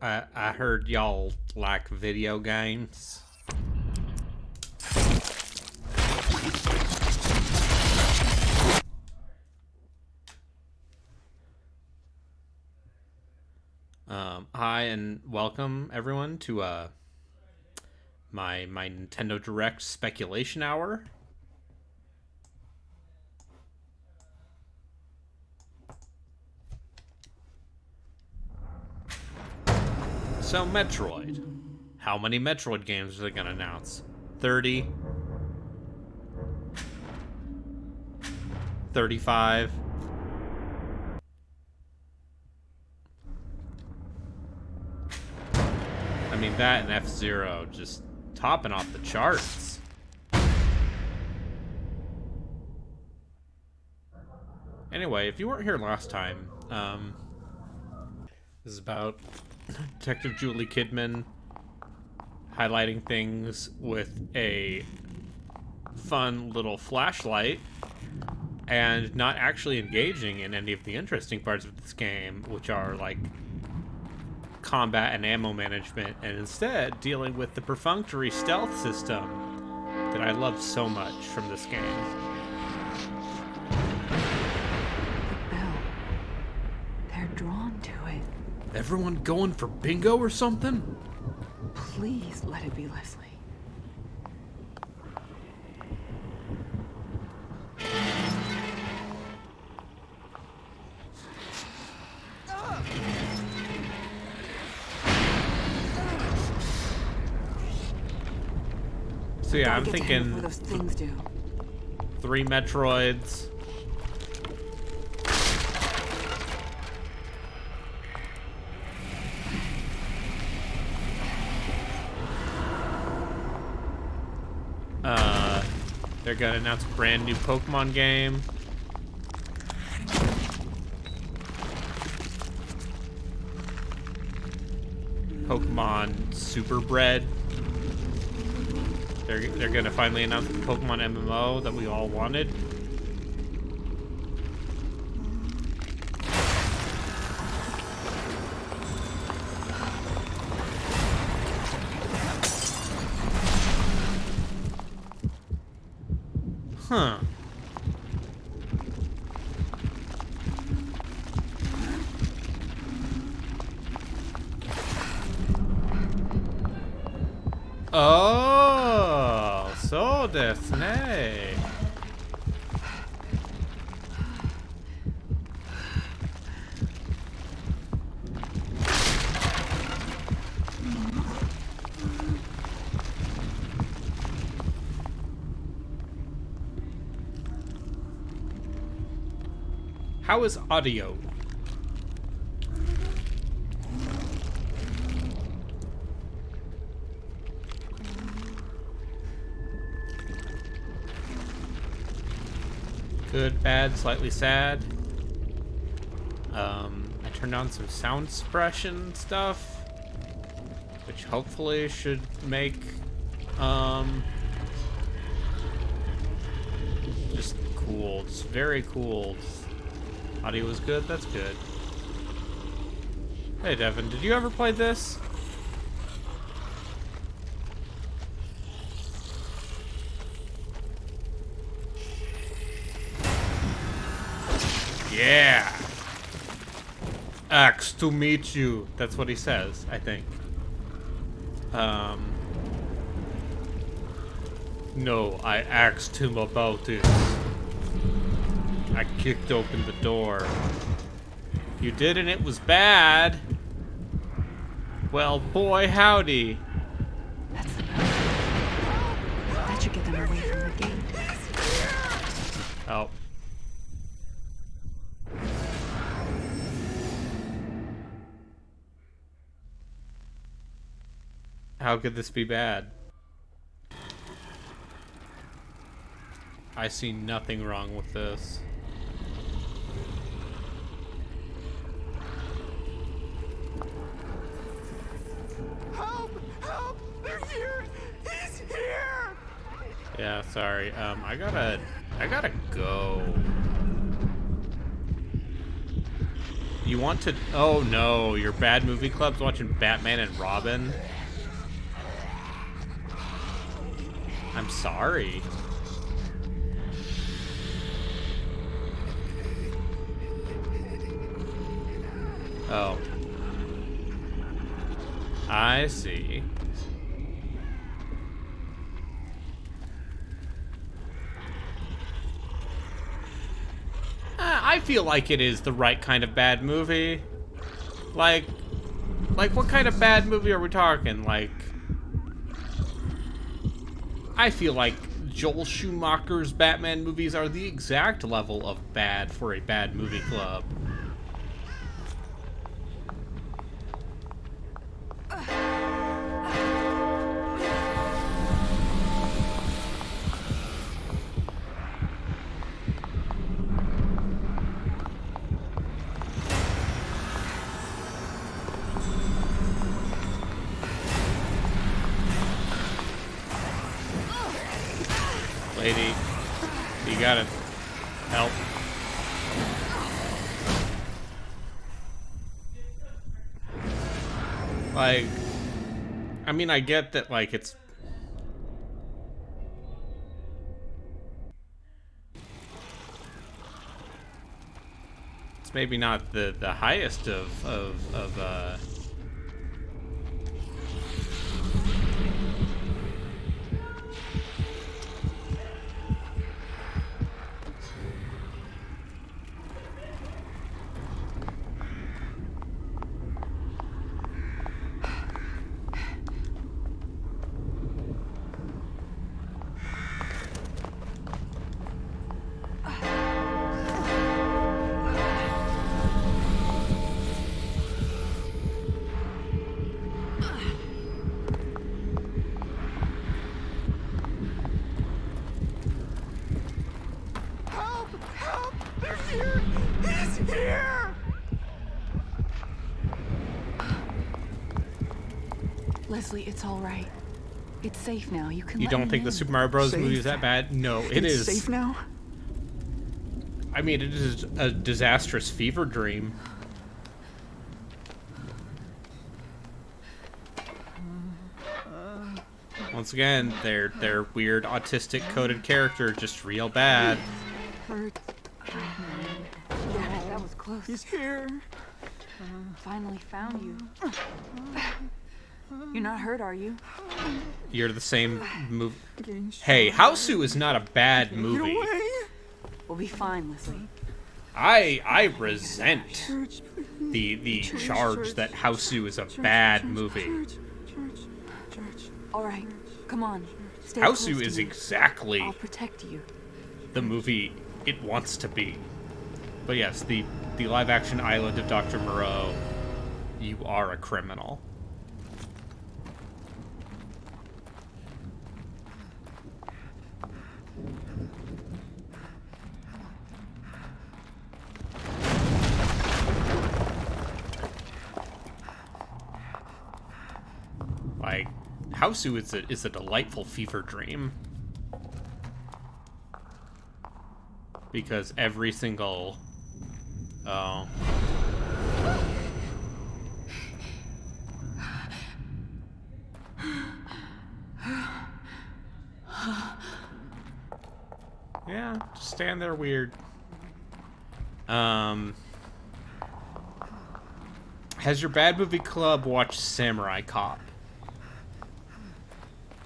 I heard y'all like video games. Hi and welcome everyone to my Nintendo Direct speculation hour. So Metroid. How many Metroid games are they gonna announce? 30? 35? I mean, that and F-Zero just topping off the charts. Anyway, if you weren't here last time, this is about Detective Julie Kidman highlighting things with a fun little flashlight and not actually engaging in any of the interesting parts of this game, which are like combat and ammo management, and instead dealing with the perfunctory stealth system that I love so much from this game. The bell. They're drawn to it. Everyone going for bingo or something? Please let it be Leslie. So yeah, I'm Gotta get to him thinking before those things do. 3 Metroids. They're gonna announce a brand new Pokemon game. Pokemon Super Bread. They're gonna finally announce the Pokemon MMO that we all wanted. Huh. Oh, so desu ne. How is audio? Good, bad, slightly sad. I turned on some sound suppression stuff, which hopefully should make, just cool. Just very cool. Audio was good, that's good. Hey Devin, did you ever play this? Yeah! Axe to meet you. That's what he says, I think. No, I asked him about it. I kicked open the door. You did, and it was bad. Well, boy, howdy. That's the bell. That should get them away from the gate. Oh. How could this be bad? I see nothing wrong with this. Help! Help! They're here! He's here! Yeah, sorry. I gotta go. You want to... Oh, no. Your bad movie club's watching Batman and Robin? I'm sorry. Oh. I see. I feel like it is the right kind of bad movie. Like what kind of bad movie are we talking? Like, I feel like Joel Schumacher's Batman movies are the exact level of bad for a bad movie club. Lady, you gotta help. Like, I mean, I get that, like, it's... It's maybe not the highest of Help! Help! They're here! He's here! Leslie, it's all right. It's safe now. You can You let don't me think the in. Super Mario Bros. Safe? movie is that bad? No, it It's is. safe now? I mean, it is a disastrous fever dream. Once again, their weird autistic coded character just real bad. Hurt. Yeah, that was close. He's here! Finally found you. You're not hurt, are you? You're the same movie. Getting Hey, Hausu is not a bad Get movie. away! We'll be fine, Leslie. I resent Church, the Church, charge church, that Hausu is a church, bad church, movie. Church. All right, come on. Stay close Hausu to is me. exactly I'll protect you. the movie it wants to be. But yes, the live-action Island of Dr. Moreau, you are a criminal. Like, Hausu is a delightful fever dream. Because every single... Oh. Yeah, just stand there weird. Has your bad movie club watched Samurai Cop?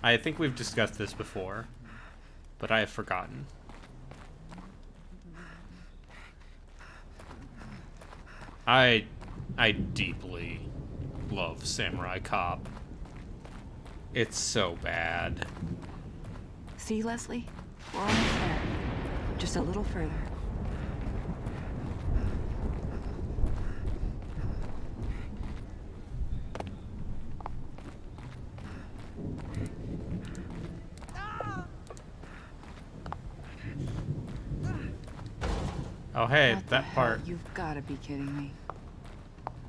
I think we've discussed this before, but I have forgotten. I deeply love Samurai Cop. It's so bad. See, Leslie? We're almost there. Just a little further. Oh hey, What the that hell? part. You've got to be kidding me.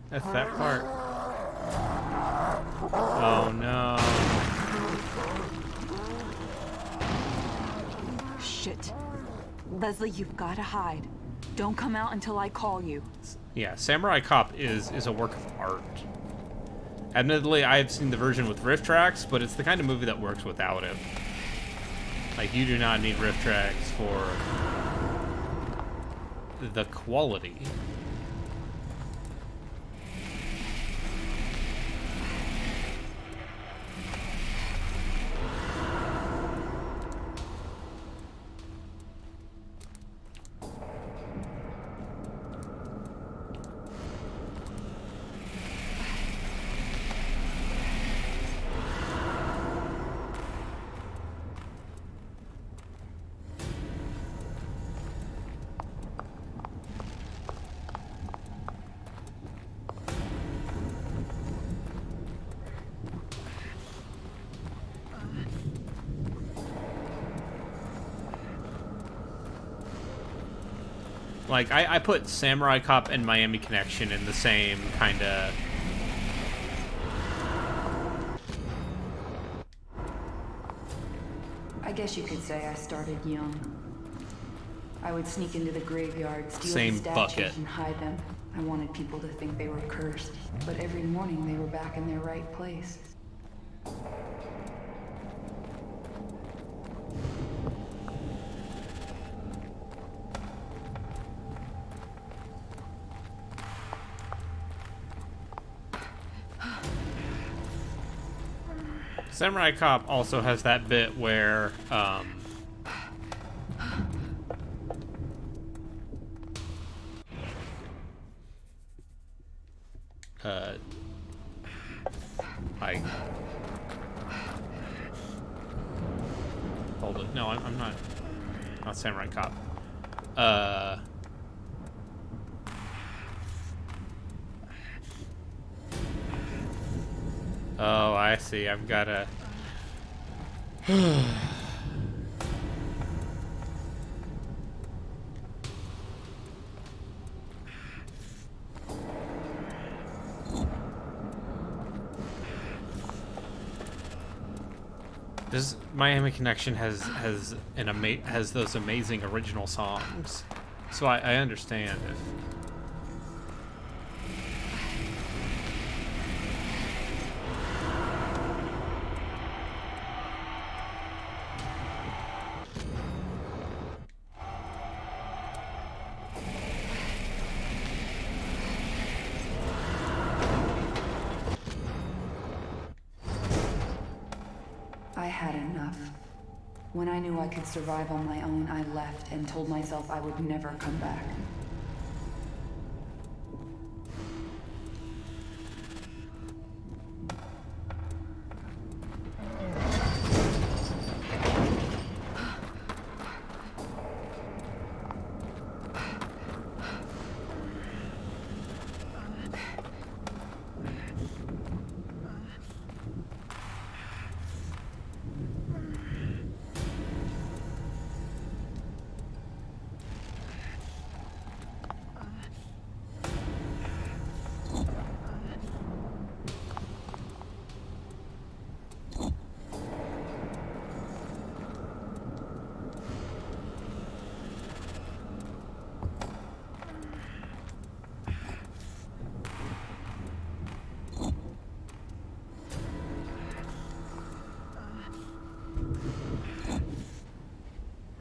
That's that part. Oh no. Shit. Leslie, you've got to hide. Don't come out until I call you. Yeah, Samurai Cop is a work of art. Admittedly, I've seen the version with riff tracks, but it's the kind of movie that works without it. Like, you do not need riff tracks for the quality. Like, I put Samurai Cop and Miami Connection in the same kind of... I guess you could say I started young. I would sneak into the graveyard, steal Same the statues bucket. and hide them. I wanted people to think they were cursed, but every morning they were back in their right place. Samurai Cop also has that bit where, like, hold it. No, I'm not Samurai Cop. Oh, I see. I've got to... This Miami Connection has those amazing original songs, so I understand if... I had enough. When I knew I could survive on my own, I left and told myself I would never come back.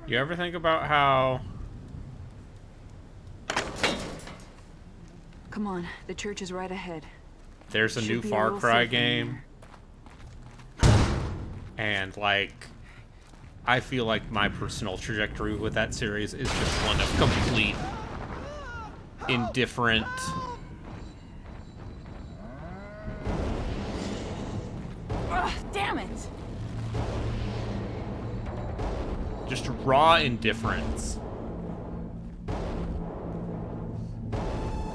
You ever think about how... Come on, the church is right ahead. There's a Should new be a Far little Cry safer in game, and like, I feel like my personal trajectory with that series is just one of complete indifferent. Ugh, damn it! Just raw indifference.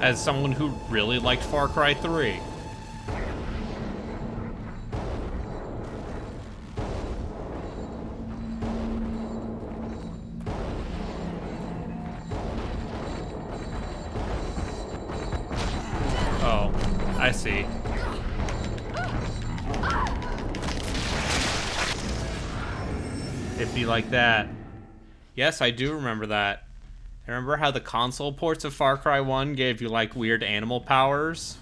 As someone who really liked Far Cry 3. Oh, I see. It'd be like that. Yes, I do remember that. Remember how the console ports of Far Cry 1 gave you, like, weird animal powers?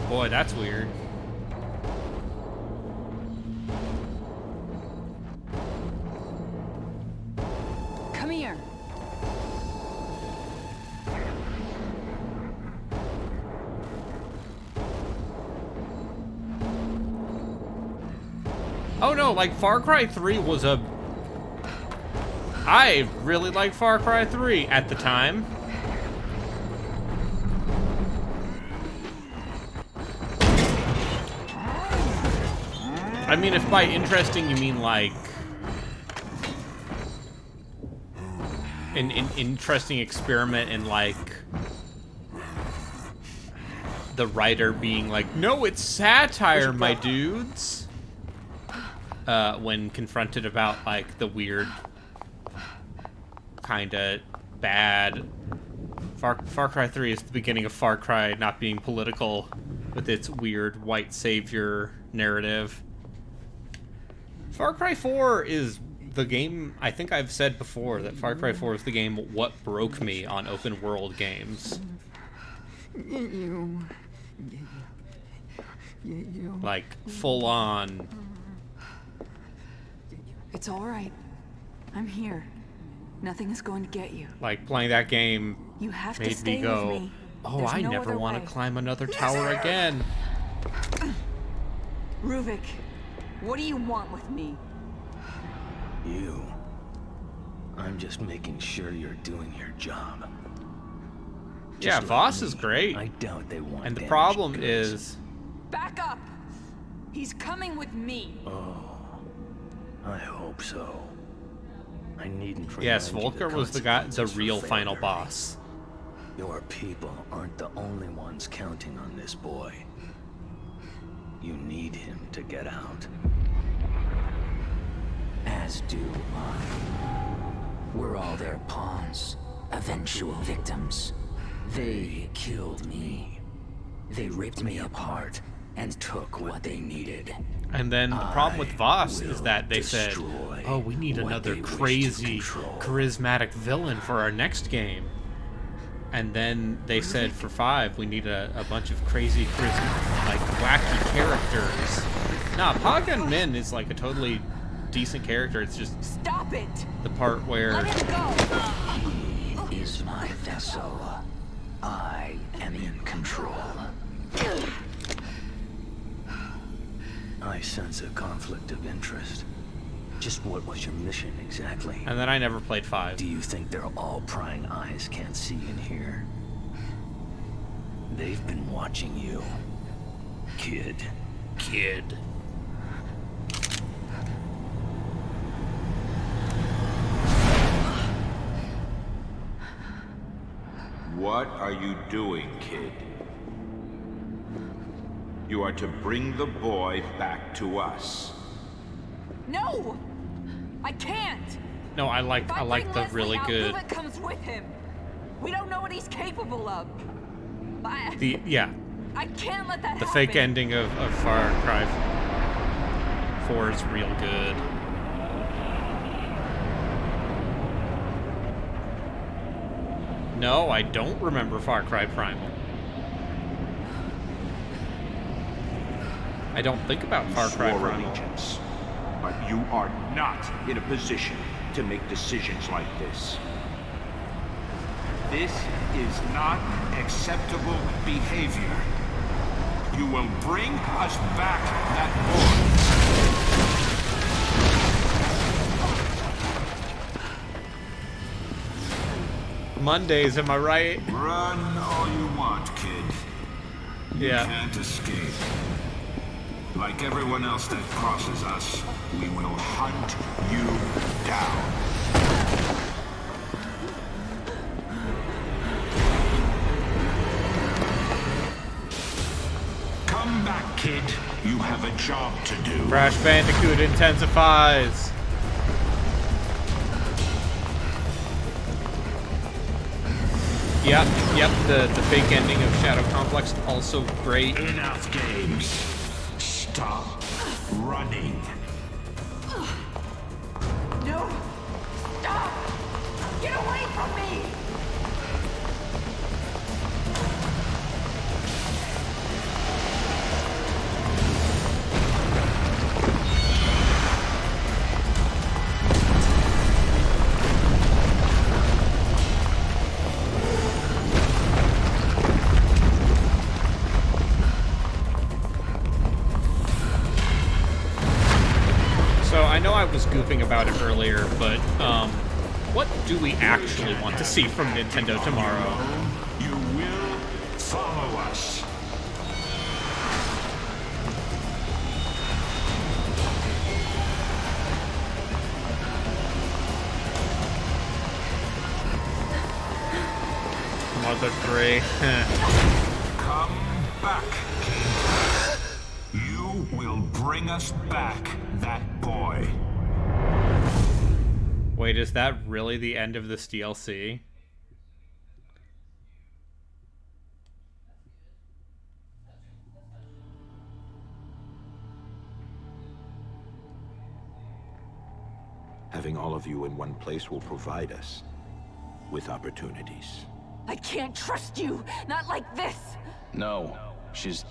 Boy, that's weird. Come here. Oh no, like Far Cry 3 was a... I really liked Far Cry 3 at the time. I mean, if by interesting you mean like an interesting experiment in like the writer being like, no, it's satire, my dudes. When confronted about, like, the weird, kind of bad... Far Cry 3 is the beginning of Far Cry not being political with its weird white savior narrative. Far Cry 4 is the game... I think I've said before that Far Cry 4 is the game what broke me on open world games. Like, full on... It's all right. I'm here. Nothing is going to get you. Like, playing that game You have to made stay me go, with me. oh, There's I no never other want way. to climb another tower again. Ruvik, what do you want with me? You. I'm just making sure you're doing your job. Yeah, Just Voss like is me, great. I doubt they want And the damaged problem goods. is, Back up! He's coming with me. I hope so. I needn't yes, remind you Volker was the guy, the consequences for real final failure. boss. Your people aren't the only ones counting on this boy. You need him to get out. As do I. We're all their pawns, eventual victims. They killed me. They ripped me apart and took what they needed. And then the problem with Voss is will that they said, destroy oh, we need what another they wish to crazy, control." charismatic villain for our next game. And then they said for 5, we need a bunch of crazy, like, wacky characters. Nah, Pagan Min is like a totally decent character. It's just Stop it! the part where... Let him go! He is my vessel. I am in control. I sense a conflict of interest. Just what was your mission exactly? And then I never played 5. Do you think they're all prying eyes can't see and hear? They've been watching you, kid. Kid. What are you doing, kid? You are to bring the boy back to us. No! I can't! No, I like If I bring the Leslie really out, good... Ruvik comes with him. We don't know what he's capable of. I can't let that The happen. fake ending of Far Cry 4 is real good. No, I don't remember Far Cry Primal. I don't think about Far Cry Swore Primal. allegiance, but you are not in a position to make decisions like this. This is not acceptable behavior. You will bring us back that boy. Mondays, am I right? Run all you want, kid. You Yeah. can't escape. Like everyone else that crosses us, we will hunt you down. Come back, kid. You have a job to do. Crash Bandicoot intensifies. Yep, the fake ending of Shadow Complex, also great. Enough games. Stop running. No! Stop! Get away from me! So I know I was goofing about it earlier, but what do we actually want to see from Nintendo tomorrow? You will follow us. Mother 3. Come back, kid. You will bring us back that boy. Wait, is that really the end of this DLC? Having all of you in one place will provide us with opportunities. I can't trust you! Not like this! No, she's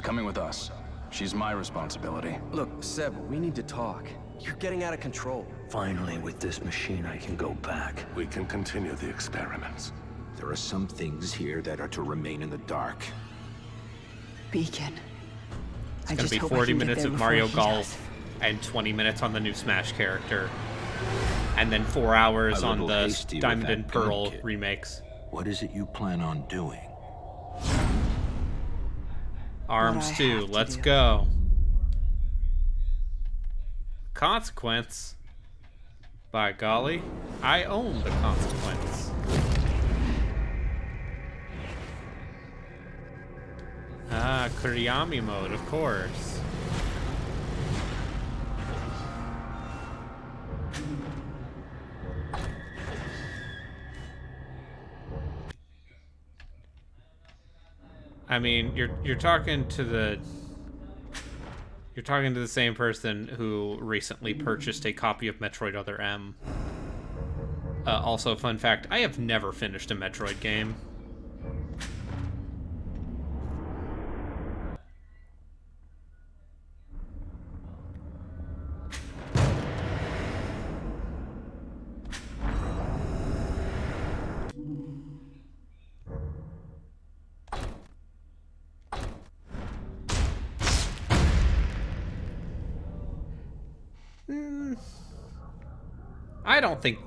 coming with us. She's my responsibility. Look, Seb, we need to talk. You're getting out of control. Finally, with this machine, I can go back. We can continue the experiments. There are some things here that are to remain in the dark. Beacon. It's gonna be 40 minutes of Mario Golf and 20 minutes on the new Smash character. And then 4 hours on the Diamond and Pearl remakes. What is it you plan on doing? Arms 2, let's go. Consequence. By golly, I own the consequence. Ah, Kuriyami mode, of course. I mean, you're talking to the same person who recently purchased a copy of Metroid Other M. Also, fun fact, I have never finished a Metroid game.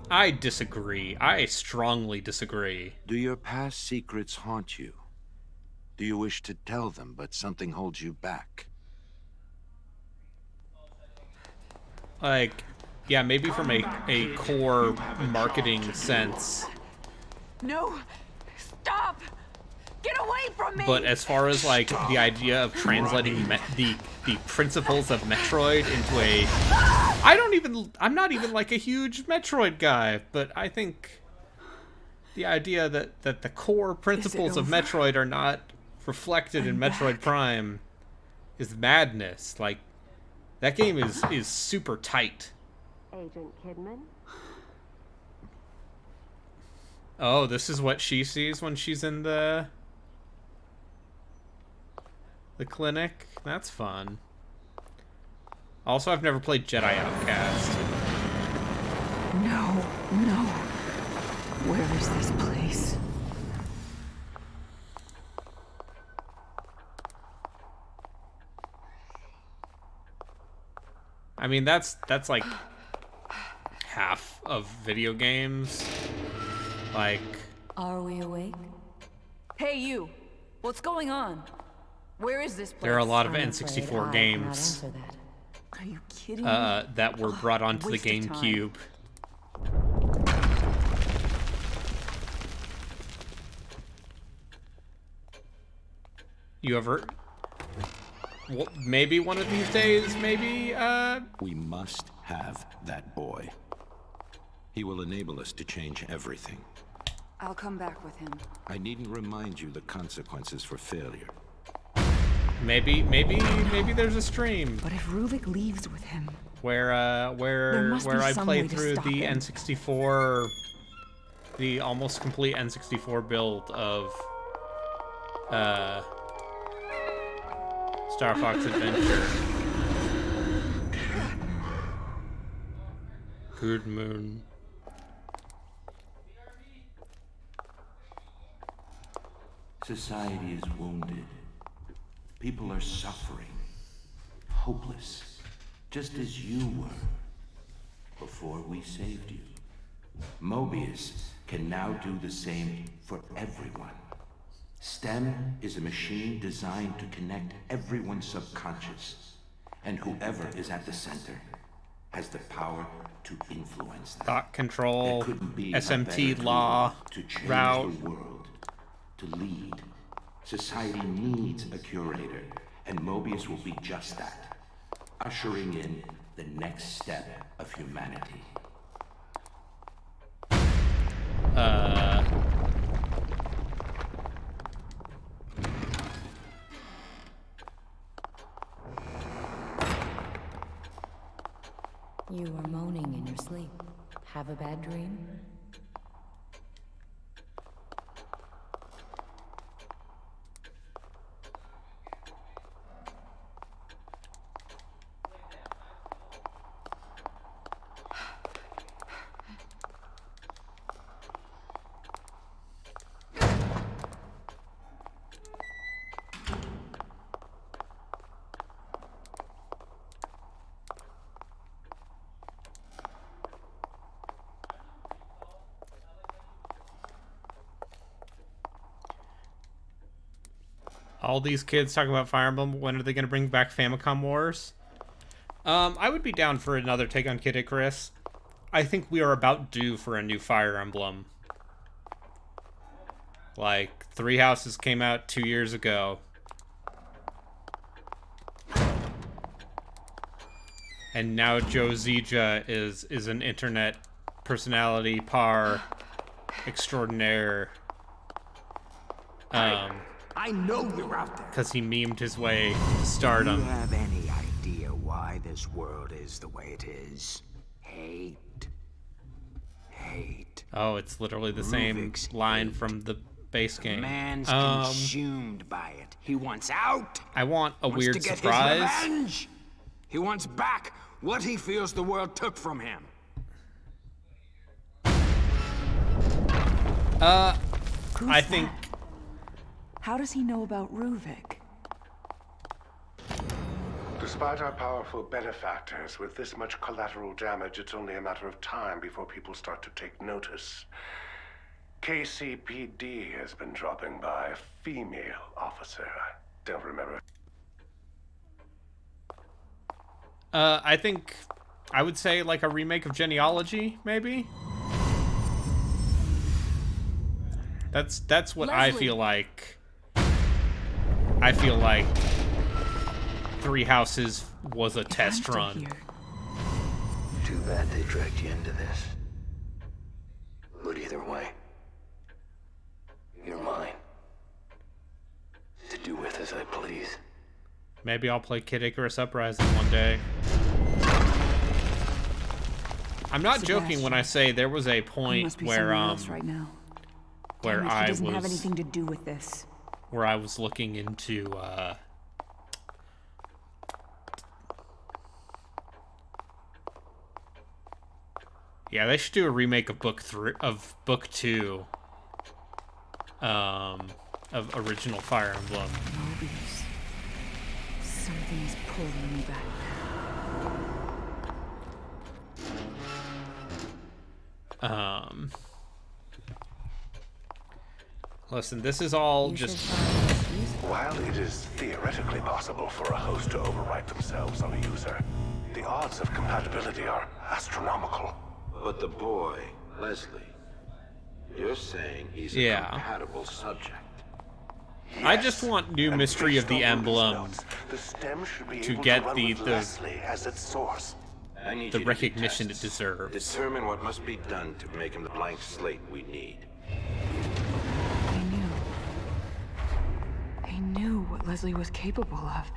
I disagree. I strongly disagree. Do your past secrets haunt you? Do you wish to tell them, but something holds you back? Like, yeah, maybe from a core marketing sense. No! Stop! Get away from me! But as far as, like, the idea of translating the principles of Metroid into a... I'm not even, like, a huge Metroid guy, but I think the idea that the core principles of Metroid are not reflected in Metroid Prime is madness. Like, that game is super tight. Agent Kidman? Oh, this is what she sees when she's in the clinic? That's fun. Also, I've never played Jedi Outcast. No, no. Where is this place? I mean, that's like half of video games. Like, Are we awake? Hey, you! What's going on? Where is this place? there are a lot of N64 games Are you kidding me? that were brought onto the Waste of time. GameCube. You ever... Well, maybe one of these days, maybe, We must have that boy. He will enable us to change everything. I'll come back with him. I needn't remind you the consequences for failure. maybe there's a stream. But if Ruvik leaves with him, where I played through the N64, the almost complete N64 build of Star Fox Adventure. Good moon. Society is wounded. People are suffering. Hopeless. Just as you were. Before we saved you. Mobius can now do the same for everyone. STEM is a machine designed to connect everyone's subconscious. And whoever is at the center has the power to influence them. Thought control, There couldn't be SMT a better law, tool to change route. the world, to lead. Society needs a curator, and Mobius will be just that, ushering in the next step of humanity. You are moaning in your sleep. Have a bad dream? All these kids talking about Fire Emblem. When are they going to bring back Famicom Wars? I would be down for another take on Kid Icarus. I think we are about due for a new Fire Emblem. Like, Three Houses came out 2 years ago. And now Joe Zija is an internet personality par extraordinaire. I know you're out there. Because he memed his way to stardom. Do you have any idea why this world is the way it is? Hate. Hate. Oh, it's literally the same line from the base game. Man's consumed by it. He wants out. I want a Wants weird to get surprise. His revenge. He wants back what he feels the world took from him. I think. How does he know about Ruvik? Despite our powerful benefactors, with this much collateral damage, it's only a matter of time before people start to take notice. KCPD has been dropping by. A female officer. I don't remember. I think I would say like a remake of Genealogy, maybe. That's what I feel like. I feel like Three Houses was a test run. Too bad they dragged you into this. But either way, you're mine. To do with as I please. Maybe I'll play Kid Icarus Uprising one day. I'm not joking when I say there was a point where right now. where Damn it, I he doesn't was have anything to do with this. where I was looking into yeah, they should do a remake of book 2 of original Fire Emblem. Mobius. Something is pulling me back. Listen, this is all just... While it is theoretically possible for a host to overwrite themselves on a user, the odds of compatibility are astronomical. But the boy, Leslie, you're saying he's a Yeah. compatible subject. I just want new Mystery of the Emblem The stem should be to able get to run the with Leslie as its source. I need the you to do recognition it tests. deserves. Determine what must be done to make him the blank slate we need. They knew what Leslie was capable of.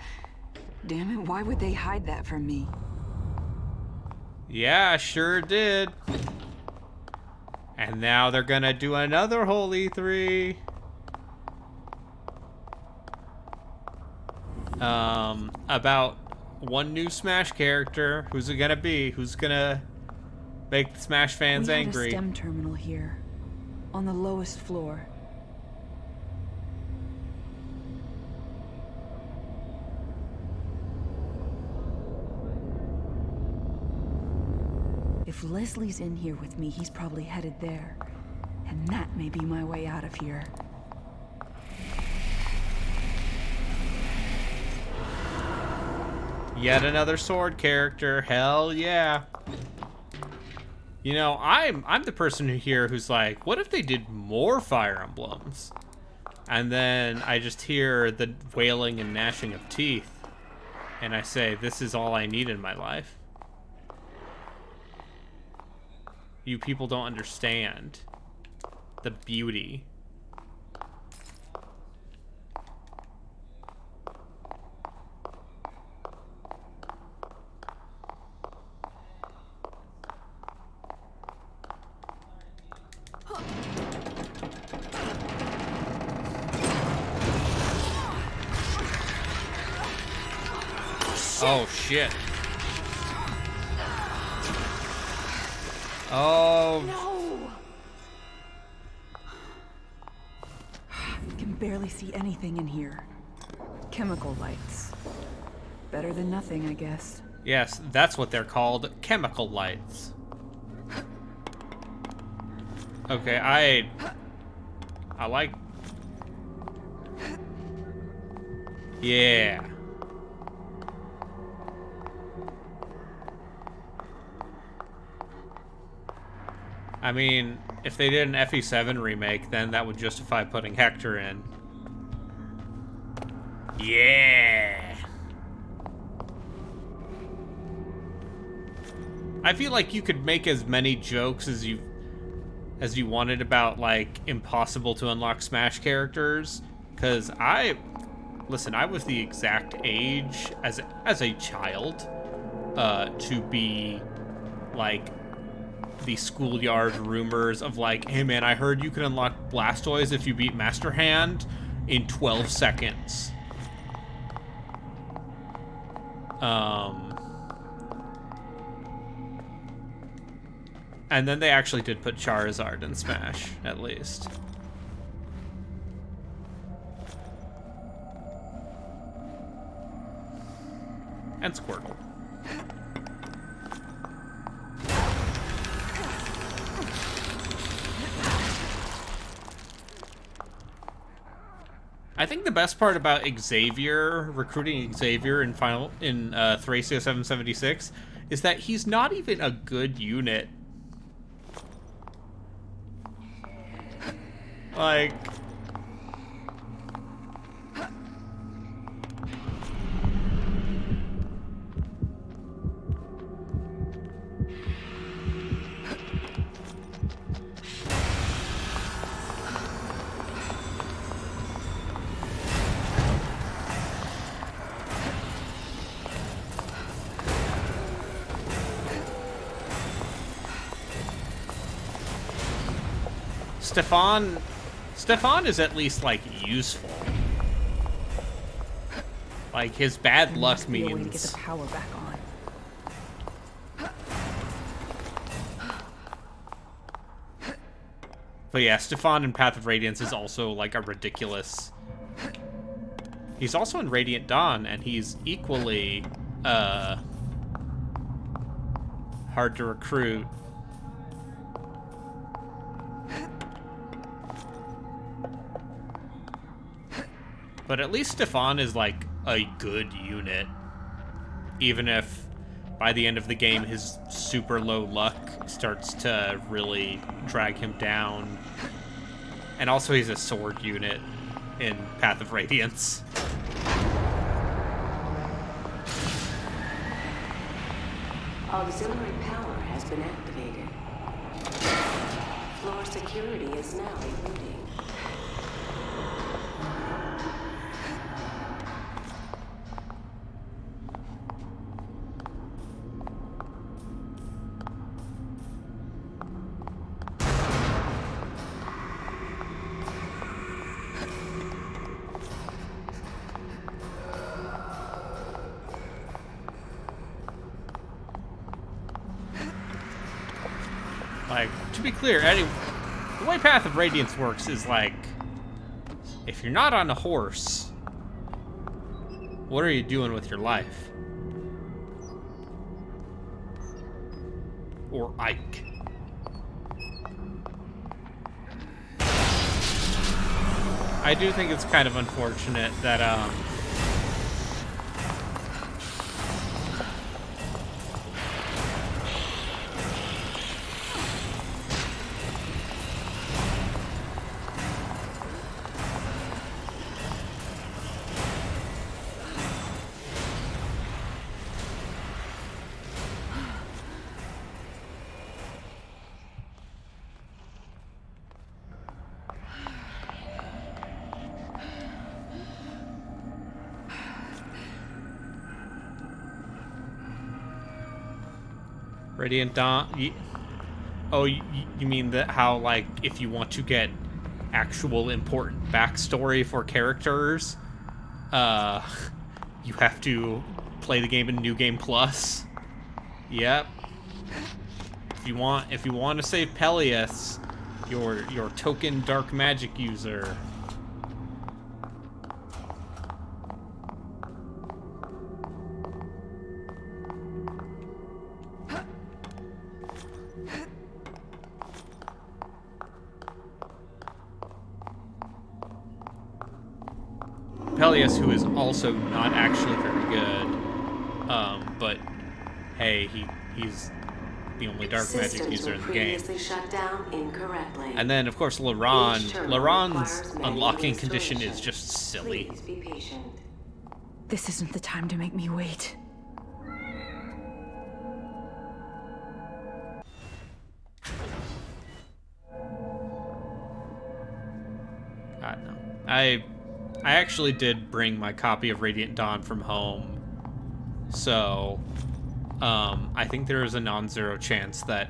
Damn it, why would they hide that from me? Yeah, sure did. And now they're gonna do another Holy 3. About one new Smash character. Who's it gonna be? Who's gonna make the Smash fans angry? We had a STEM terminal here, on the lowest floor. If Leslie's in here with me, he's probably headed there. And that may be my way out of here. Yet another sword character. Hell yeah. You know, I'm the person here who's like, what if they did more Fire Emblems? And then I just hear the wailing and gnashing of teeth. And I say, this is all I need in my life. You people don't understand the beauty. Oh, shit. Oh. No! I can barely see anything in here. Chemical lights. Better than nothing, I guess. Yes, that's what they're called. Chemical lights. Okay, I like... Yeah. I mean, if they did an FE7 remake, then that would justify putting Hector in. Yeah! I feel like you could make as many jokes as you wanted about, like, impossible to unlock Smash characters, because listen, I was the exact age as a child to be, like, the schoolyard rumors of like, hey man, I heard you can unlock Blastoise if you beat Master Hand in 12 seconds. And then they actually did put Charizard in Smash, at least. And Squirtle. I think the best part about Xavier, recruiting Xavier in Thracia 776, is that he's not even a good unit. Like... Stefan is at least, like, useful. Like, his bad luck means... There must be a way to get the power back on. But yeah, Stefan in Path of Radiance is also, like, a ridiculous... He's also in Radiant Dawn, and he's equally, hard to recruit. But at least Stefan is, like, a good unit. Even if, by the end of the game, his super low luck starts to really drag him down. And also he's a sword unit in Path of Radiance. Auxiliary power has been activated. Floor security is now rebooting. like, to be clear, the way Path of Radiance works is like, if you're not on a horse, what are you doing with your life? Or Ike. I do think it's kind of unfortunate that, Radiant Dawn. Oh, you mean that how, like, if you want to get actual important backstory for characters, you have to play the game in New Game Plus? Yep. If you want to save Peleus, your token dark magic user. Peleus, who is also not actually very good, but hey, he's the only dark magic user in the game. Shut down incorrectly. And then, of course, Laron's unlocking condition is just silly. Please be patient. This isn't the time to make me wait. I don't know. I actually did bring my copy of Radiant Dawn from home, so I think there is a non-zero chance that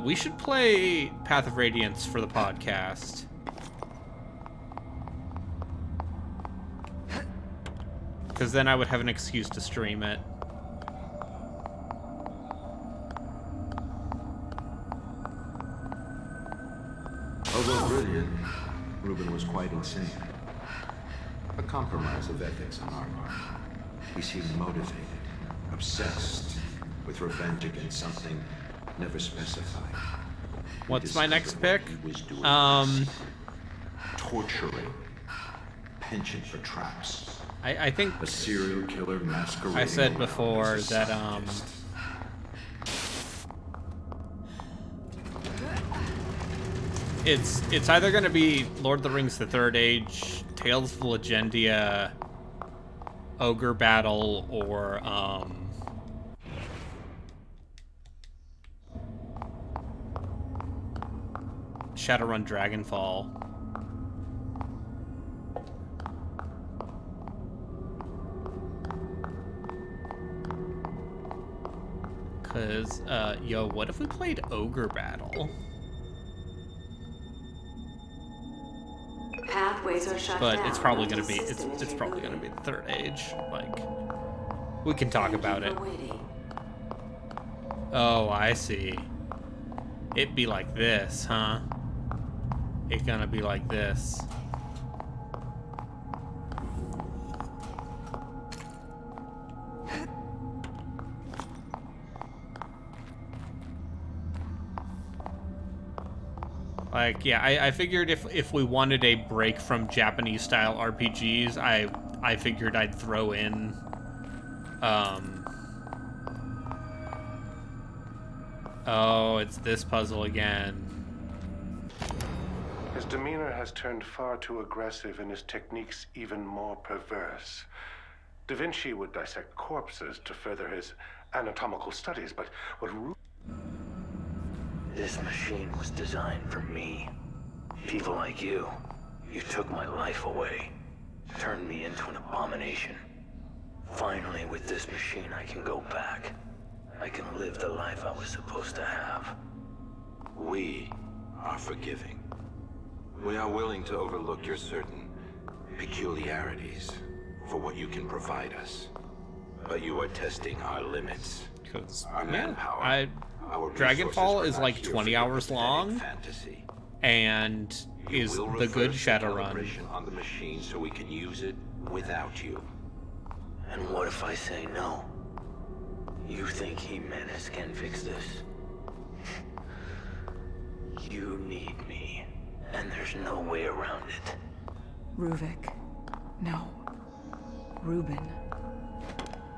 we should play Path of Radiance for the podcast. Because then I would have an excuse to stream it. Although brilliant, Reuben was quite insane. A compromise of ethics on our part. He seemed motivated, obsessed with revenge against something never specified. What's my next pick? Torturing. Penchant for traps. I think a serial killer masquerading. I said before that it's either going to be Lord of the Rings: The Third Age, Tales of Legendia, Ogre Battle, or Shadowrun Dragonfall. Cause yo, what if we played Ogre Battle? Pathways are shut But down. it's probably gonna be it's probably gonna be the Third Age. Like, we can talk about it. Oh, I see. It'd be like this, huh? It's gonna be like this. Like, yeah, I figured if we wanted a break from Japanese-style RPGs, I figured I'd throw in, oh, it's this puzzle again. His demeanor has turned far too aggressive and his techniques even more perverse. Da Vinci would dissect corpses to further his anatomical studies, but what This machine was designed for me. People like you. You took my life away. Turned me into an abomination. Finally, with this machine, I can go back. I can live the life I was supposed to have. We are forgiving. We are willing to overlook your certain peculiarities for what you can provide us. But you are testing our limits. Because, our man, manpower, Dragonfall is like 20 hours long, and is the good Shadowrun. On the machine so we can use it without you. And what if I say no? You think Jimenez can fix this? You need me, and there's no way around it. Ruvik. No. Reuben.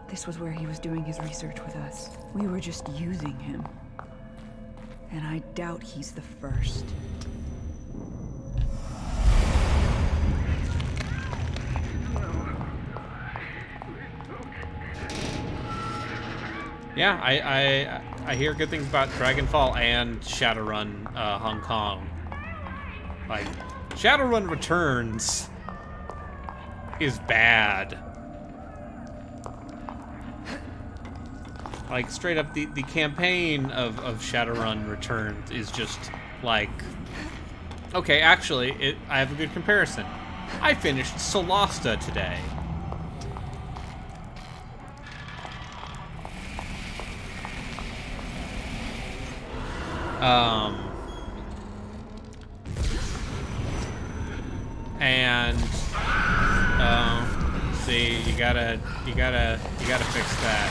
This was where he was doing his research with us. We were just using him. And I doubt he's the first. Yeah, I hear good things about Dragonfall and Shadowrun Hong Kong. Like, Shadowrun Returns is bad. Like, straight up, the campaign of Shadowrun Returns is just like... Okay, actually, I have a good comparison. I finished Solasta today. And see, you gotta fix that.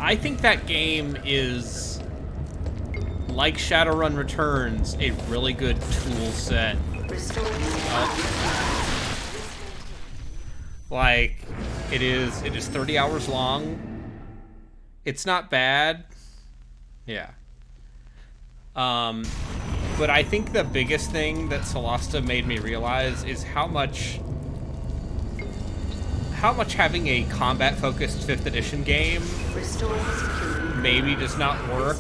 I think that game is, like Shadowrun Returns, a really good tool set. Like, it is 30 hours long. It's not bad. Yeah. But I think the biggest thing that Solasta made me realize is how much having a combat-focused 5th edition game maybe does not work.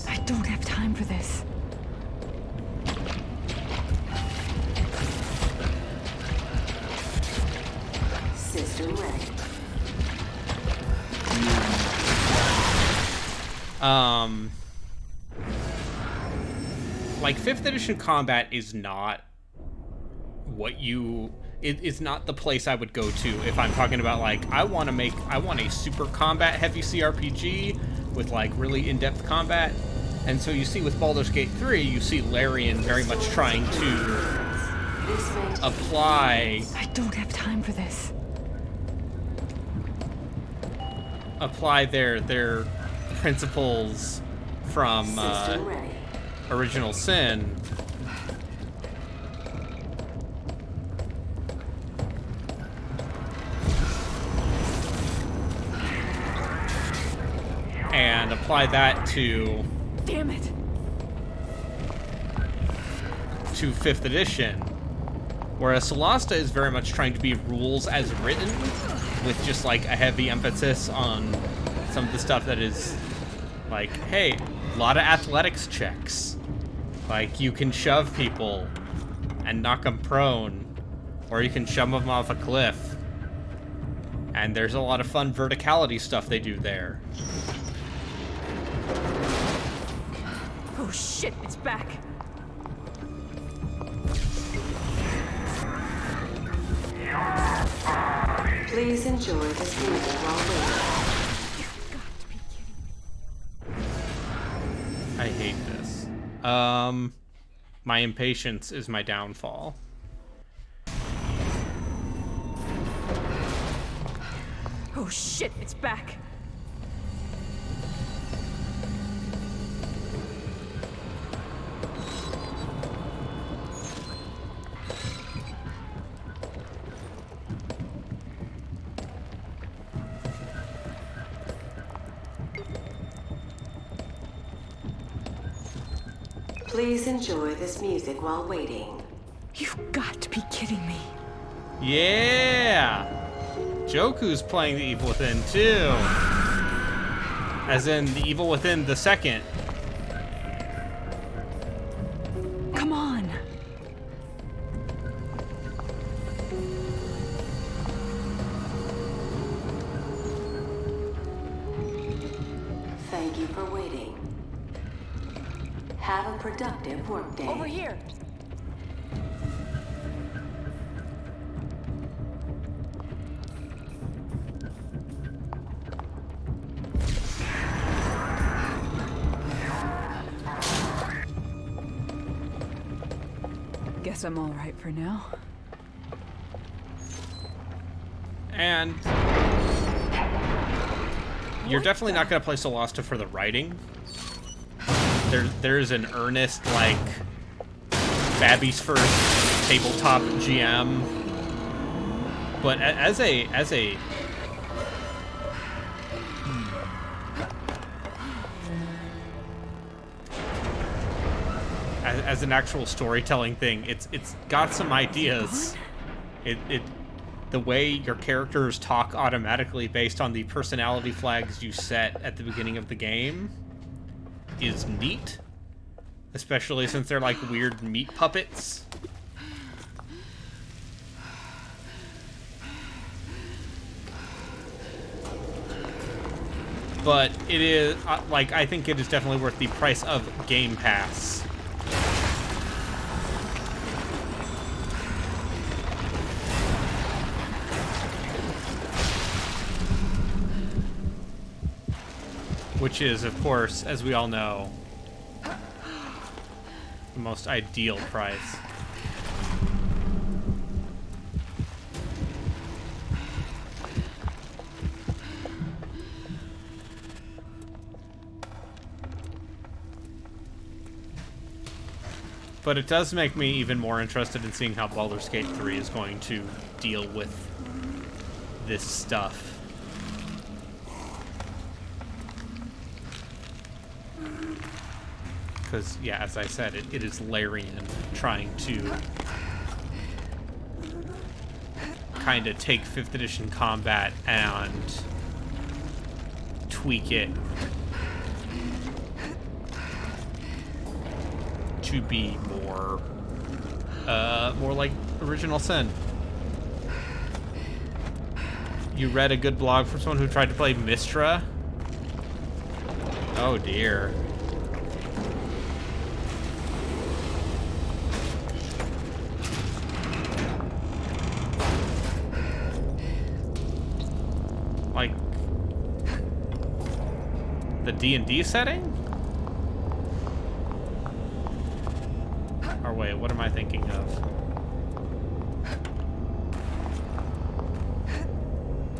I don't have time for this. System ready. Like 5th edition combat is not what you... It's not the place I would go to if I'm talking about, like, I want a super combat heavy CRPG with, like, really in-depth combat. And so you see with Baldur's Gate 3, you see Larian very much trying to apply... I don't have time for this. Apply their principles from Original Sin. And apply that to... Damn it! To 5th edition. Whereas Solasta is very much trying to be rules as written, with just like a heavy emphasis on some of the stuff that is like, hey, a lot of athletics checks. Like, you can shove people and knock them prone, or you can shove them off a cliff. And there's a lot of fun verticality stuff they do there. Oh shit, it's back. Please enjoy this music while waiting. I hate this. My impatience is my downfall. Oh shit, it's back. Please enjoy this music while waiting. You've got to be kidding me. Yeah! Joku's playing the Evil Within too. As in the Evil Within the second. Come on. Thank you for waiting. Have a productive workday. Over here. Guess I'm all right for now. And you're definitely not going to play Solasta for the writing. There's an earnest, like, Babby's first tabletop GM. But as an actual storytelling thing, it's got some ideas. The way your characters talk automatically based on the personality flags you set at the beginning of the game is neat, especially since they're like weird meat puppets. But it is like, I think it is definitely worth the price of Game Pass. Which is, of course, as we all know, the most ideal price. But it does make me even more interested in seeing how Baldur's Gate 3 is going to deal with this stuff. Because, yeah, as I said, it is Larian trying to kind of take 5th edition combat and tweak it to be more like Original Sin. You read a good blog from someone who tried to play Mystra? Oh dear. Like the D&D setting? Or wait, what am I thinking of?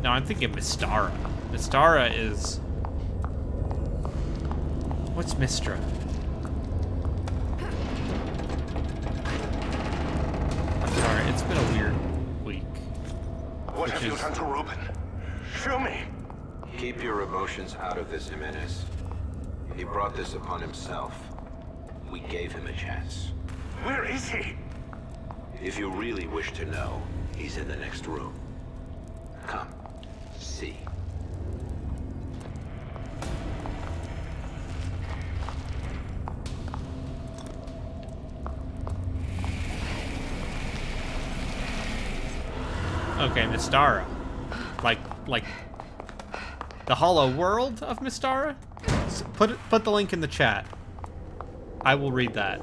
No, I'm thinking Mystara. Mystara is... What's Mystra? I'm sorry, it's been a weird week. What have you done to Ruben? Show me! Keep your emotions out of this, Jimenez. He brought this upon himself. We gave him a chance. Where is he? If you really wish to know, he's in the next room. Come, see. Okay, Mystara. Like the Hollow World of Mystara? Put the link in the chat. I will read that.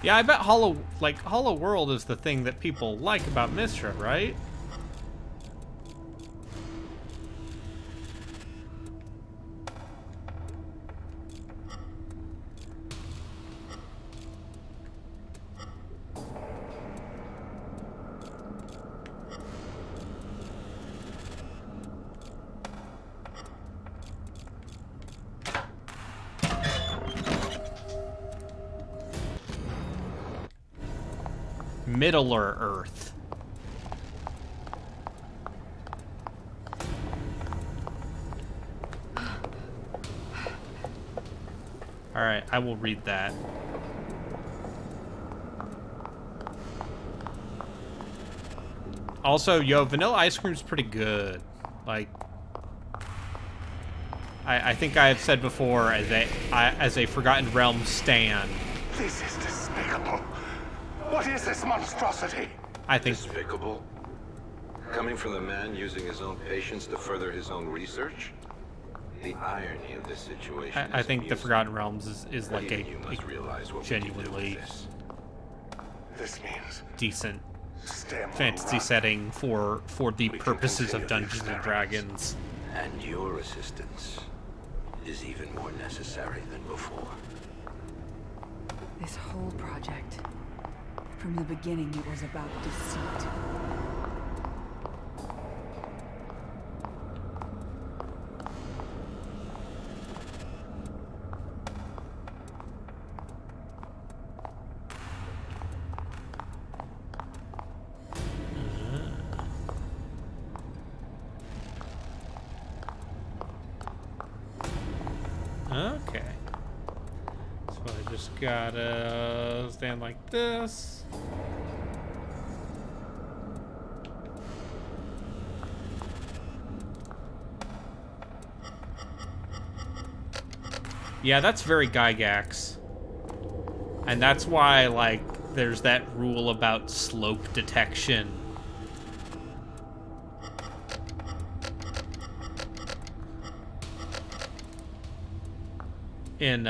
Yeah, I bet Hollow World is the thing that people like about Mystra, right? Middle-earth. Alright, I will read that. Also, yo, vanilla ice cream's pretty good. Like, I think I have said before, as a Forgotten Realms stan. This is despicable. What is this monstrosity? I think despicable. Coming from the man using his own patients to further his own research. The irony of this situation. I think the Forgotten Realms is like a genuinely this means decent fantasy setting for the purposes of Dungeons and Dragons. And your assistance is even more necessary than before. This whole project, from the beginning, it was about deceit. Okay. So I just gotta stand like this. Yeah, that's very Gygax. And that's why, like, there's that rule about slope detection. In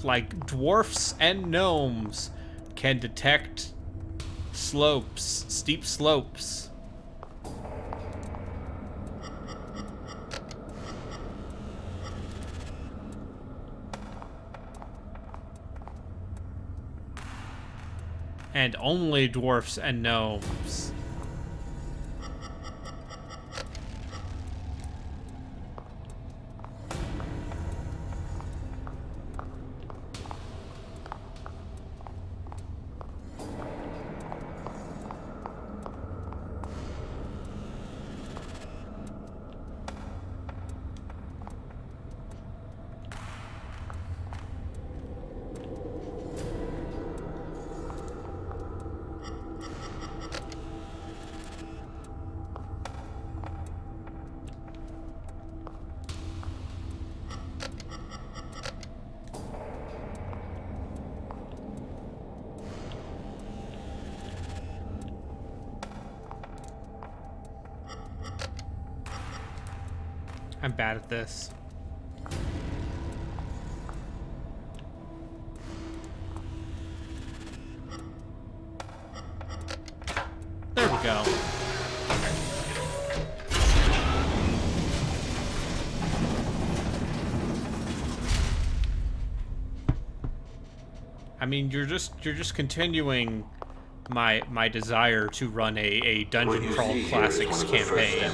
like dwarfs and gnomes can detect slopes, steep slopes. And only dwarfs and gnomes. I'm bad at this. There we go. I mean, you're just continuing my desire to run a Dungeon Crawl Classics campaign,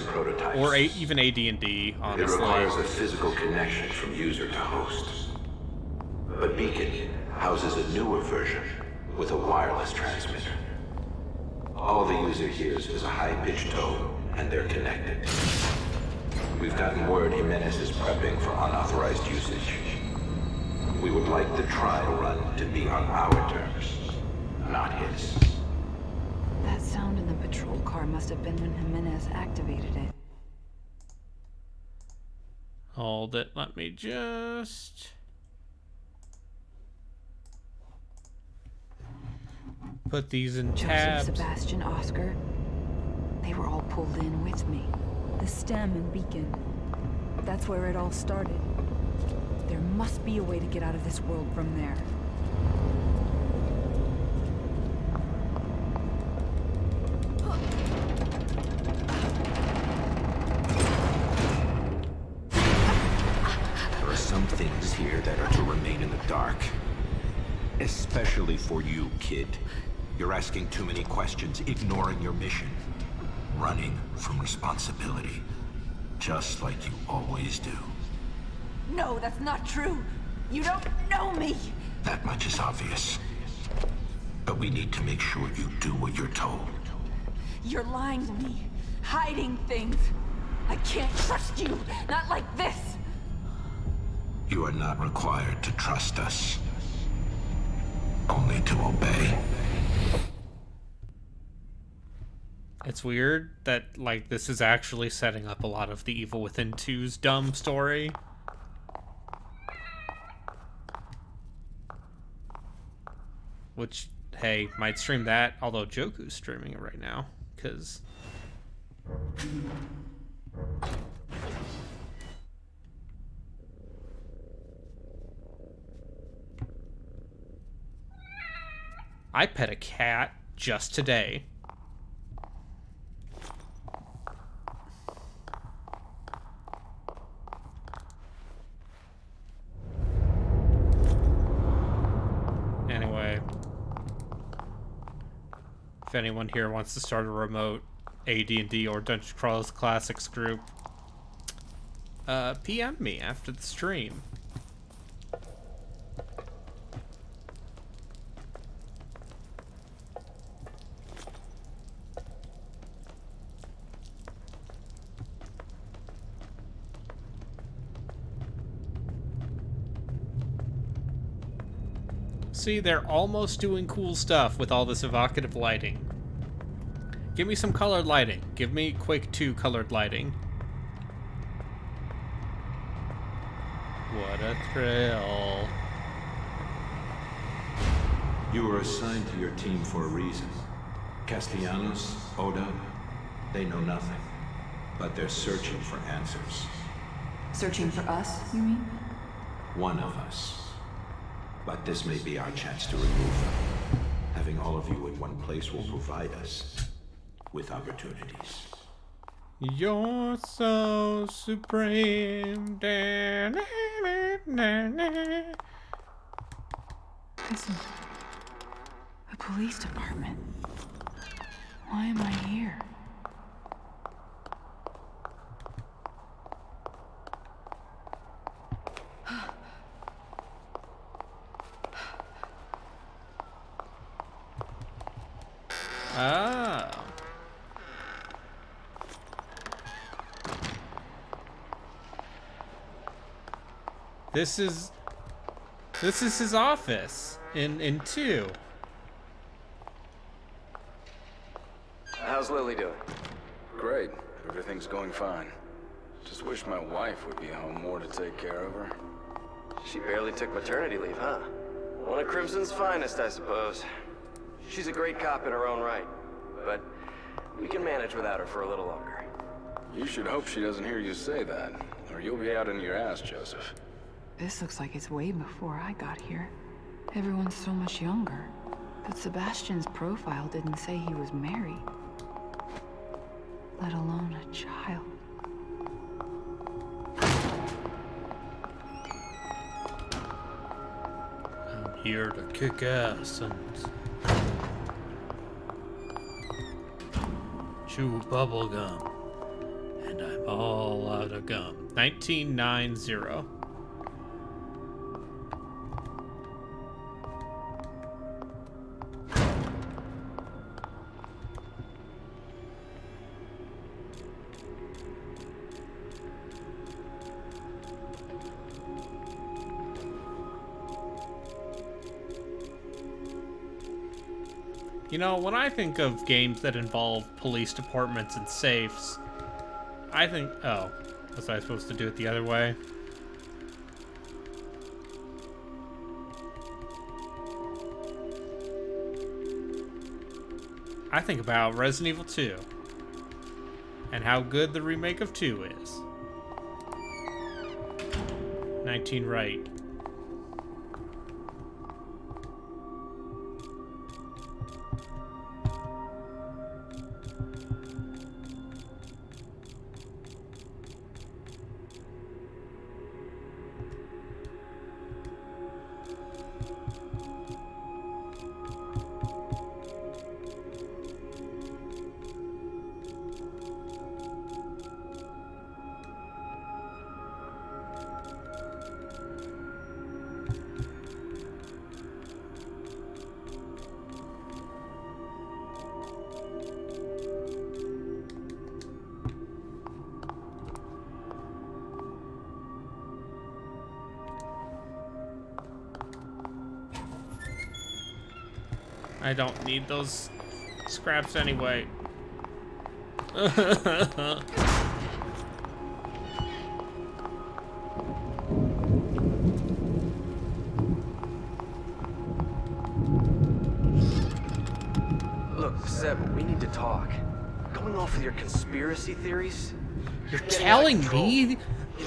or even AD&D, honestly. It requires a physical connection from user to host. But Beacon houses a newer version with a wireless transmitter. All the user hears is a high-pitched tone, and they're connected. We've gotten word Jimenez is prepping for unauthorized usage. We would like the trial run to be on our terms, not his. That sound in the patrol car must have been when Jimenez activated it. Hold it, let me just... put these in tabs. Joseph, Sebastian, Oscar, they were all pulled in with me. The stem and beacon. That's where it all started. There must be a way to get out of this world from there. There are some things here that are to remain in the dark. Especially for you, kid. You're asking too many questions, ignoring your mission. Running from responsibility. Just like you always do. No, that's not true. You don't know me. That much is obvious. But we need to make sure you do what you're told. You're lying to me. Hiding things. I can't trust you. Not like this. You are not required to trust us. Only to obey. It's weird that, like, this is actually setting up a lot of the Evil Within 2's dumb story. Which, hey, might stream that, although Joku's streaming it right now, because... I pet a cat just today. Anyway, if anyone here wants to start a remote AD&D or Dungeon Crawlers Classics group, PM me after the stream. See, they're almost doing cool stuff with all this evocative lighting. Give me some colored lighting. Give me Quake 2 colored lighting. What a thrill. You were assigned to your team for a reason. Castellanos, Oda, they know nothing. But they're searching for answers. Searching for us, you mean? One of us. But this may be our chance to remove them. Having all of you in one place will provide us with opportunities. You're so supreme. This is a police department. Why am I here? Oh. This is his office in 2. How's Lily doing? Great. Everything's going fine. Just wish my wife would be home more to take care of her. She barely took maternity leave, huh? One of Crimson's finest, I suppose. She's a great cop in her own right, but we can manage without her for a little longer. You should hope she doesn't hear you say that, or you'll be out in your ass, Joseph. This looks like it's way before I got here. Everyone's so much younger. But Sebastian's profile didn't say he was married. Let alone a child. I'm here to kick ass and chew bubblegum. And I'm all out of gum. 1990. You know, when I think of games that involve police departments and safes, I think... Oh, was I supposed to do it the other way? I think about Resident Evil 2 and how good the remake of 2 is. 19 right. I don't need those scraps anyway. Look, Seb, we need to talk. Going off with your conspiracy theories? You're telling me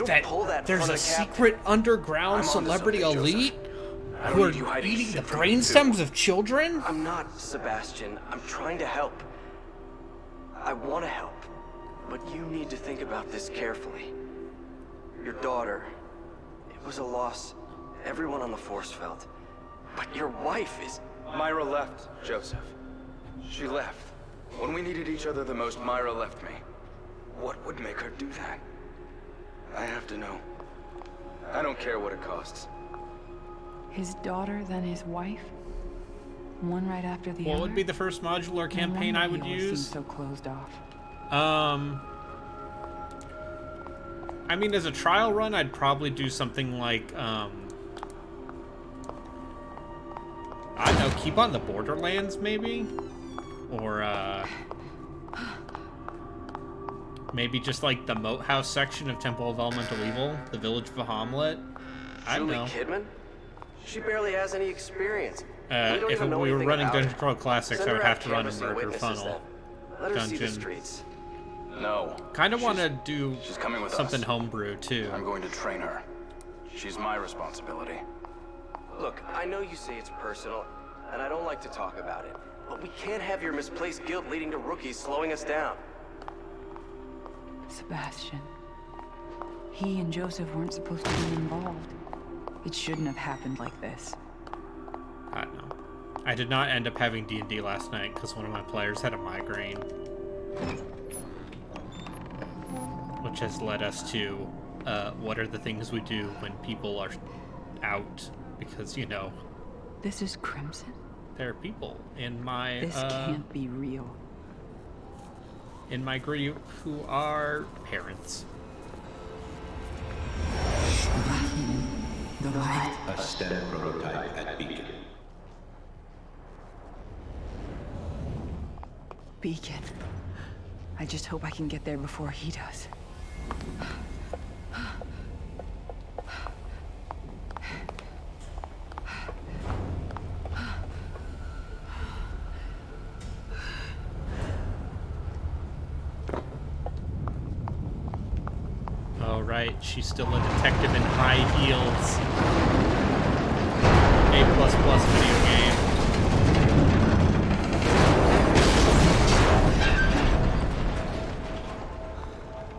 that pull that there's front a of the cap. secret underground I'm onto celebrity something, Joseph. elite I don't who need you are hiding eating shit the from brain me, too. stems of children? I'm not, Sebastian. I'm trying to help. I want to help. But you need to think about this carefully. Your daughter, it was a loss everyone on the Force felt. But your wife is... Myra left, Joseph. She left. When we needed each other the most, Myra left me. What would make her do that? I have to know. I don't care what it costs. His daughter, then his wife? One right after the other? What would be the first modular campaign I would use? So closed off. I mean, as a trial run, I'd probably do something like, I don't know, keep on the Borderlands, maybe? Or, maybe just like the Moat House section of Temple of Elemental Evil, the Village of Bahamut. I don't know. Julie Kidman? She barely has any experience. If we were running Dungeon Crawl Classics, I would have to run a murder funnel Let her see the dungeon. streets. No. Kind of want to do She's coming with something us. homebrew, too. I'm going to train her. She's my responsibility. Look, I know you say it's personal, and I don't like to talk about it, but we can't have your misplaced guilt leading to rookies slowing us down. Sebastian. He and Joseph weren't supposed to be involved. It shouldn't have happened like this. I don't know. I did not end up having D&D last night because one of my players had a migraine. Which has led us to, what are the things we do when people are out? Because, you know... This is Crimson? There are people in my, This can't be real. in my group who are parents. The light. A STEM prototype at Beacon. Beacon. I just hope I can get there before he does. Oh, right. She's still a detective in high heels. A++ video game.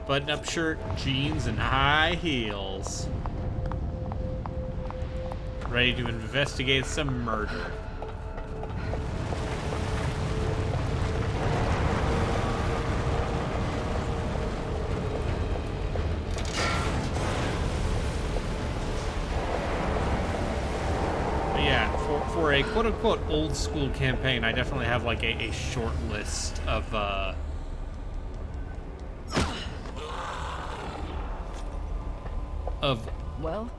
Button-up shirt, jeans, and high heels. Ready to investigate some murder. But yeah, for a quote-unquote old-school campaign, I definitely have like a short list of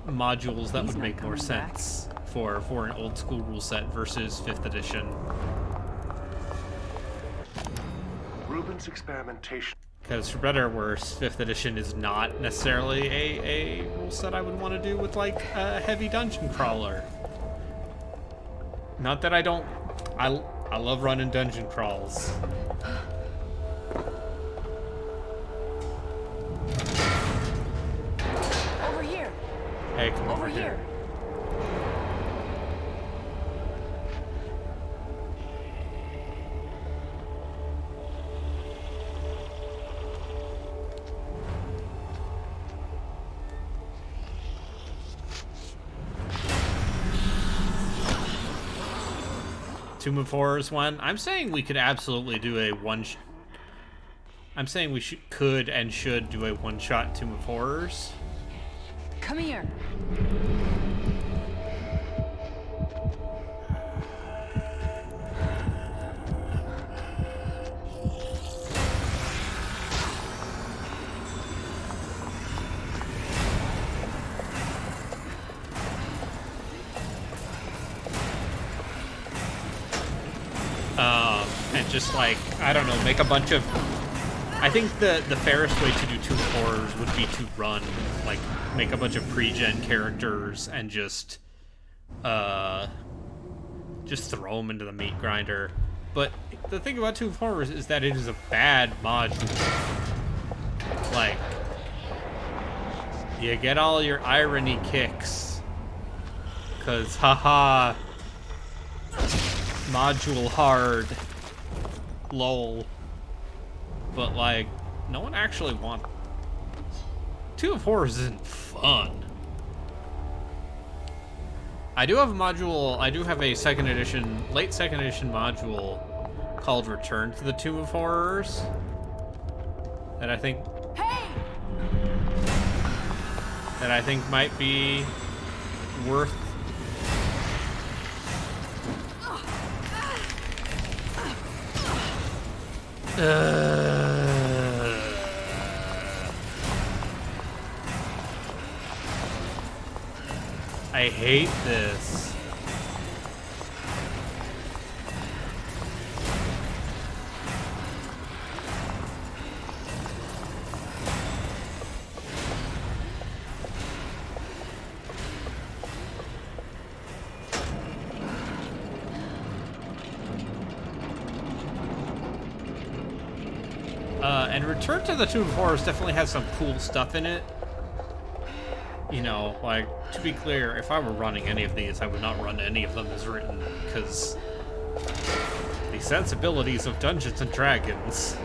modules that would make more sense for an old school rule set versus 5th edition. Rubin's experimentation. Because for better or worse, 5th edition is not necessarily a rule set I would want to do with like a heavy dungeon crawler. Not that I don't, I love running dungeon crawls. Over here. Hey, come over here. Tomb of Horrors one. I'm saying we could absolutely do a I'm saying we could and should do a one-shot Tomb of Horrors. Come here. and just like, I don't know, make a bunch of... I think the fairest way to do Tomb of Horrors would be to run, like, make a bunch of pre-gen characters and just throw them into the meat grinder. But the thing about Tomb of Horrors is that it is a bad module. Like, you get all your irony kicks. 'Cause, haha, module hard. Lol. But, like, no one actually wants... Tomb of Horrors isn't fun. I do have a module, I do have a second edition, late second edition module called Return to the Tomb of Horrors that I think... that I think might be worth... I hate this. And Return to the Tomb of Horrors definitely has some cool stuff in it. You know, like, to be clear, if I were running any of these, I would not run any of them as written, because the sensibilities of Dungeons & Dragons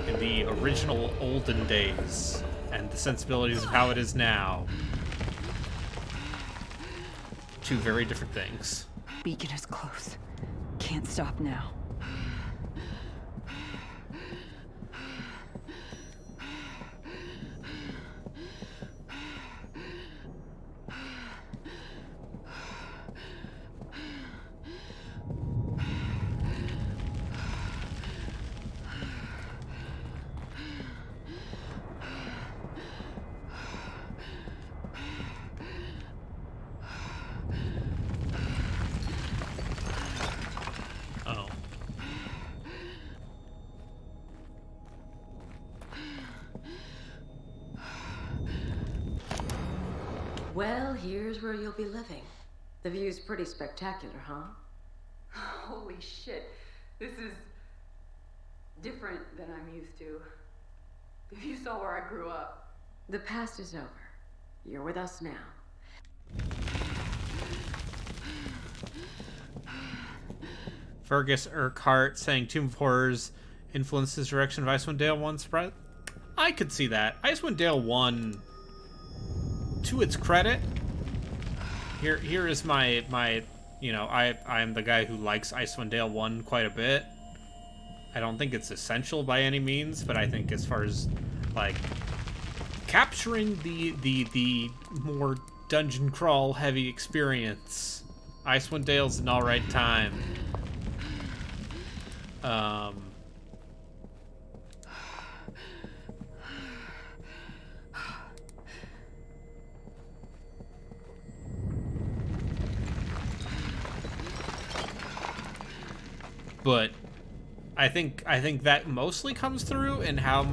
in the original olden days, and the sensibilities of how it is now, two very different things. Beacon is close. Can't stop now. Well, here's where you'll be living. The view's pretty spectacular, huh? Holy shit. This is different than I'm used to. If you saw where I grew up. The past is over. You're with us now. Fergus Urquhart saying Tomb of Horrors influenced his direction of Icewind Dale 1. Surprise? I could see that. Icewind Dale 1, to its credit, here is my you know, I am the guy who likes Icewind Dale 1 quite a bit. I don't think it's essential by any means, but I think as far as like capturing the more dungeon crawl heavy experience, Icewind Dale's an alright time. But I think that mostly comes through in how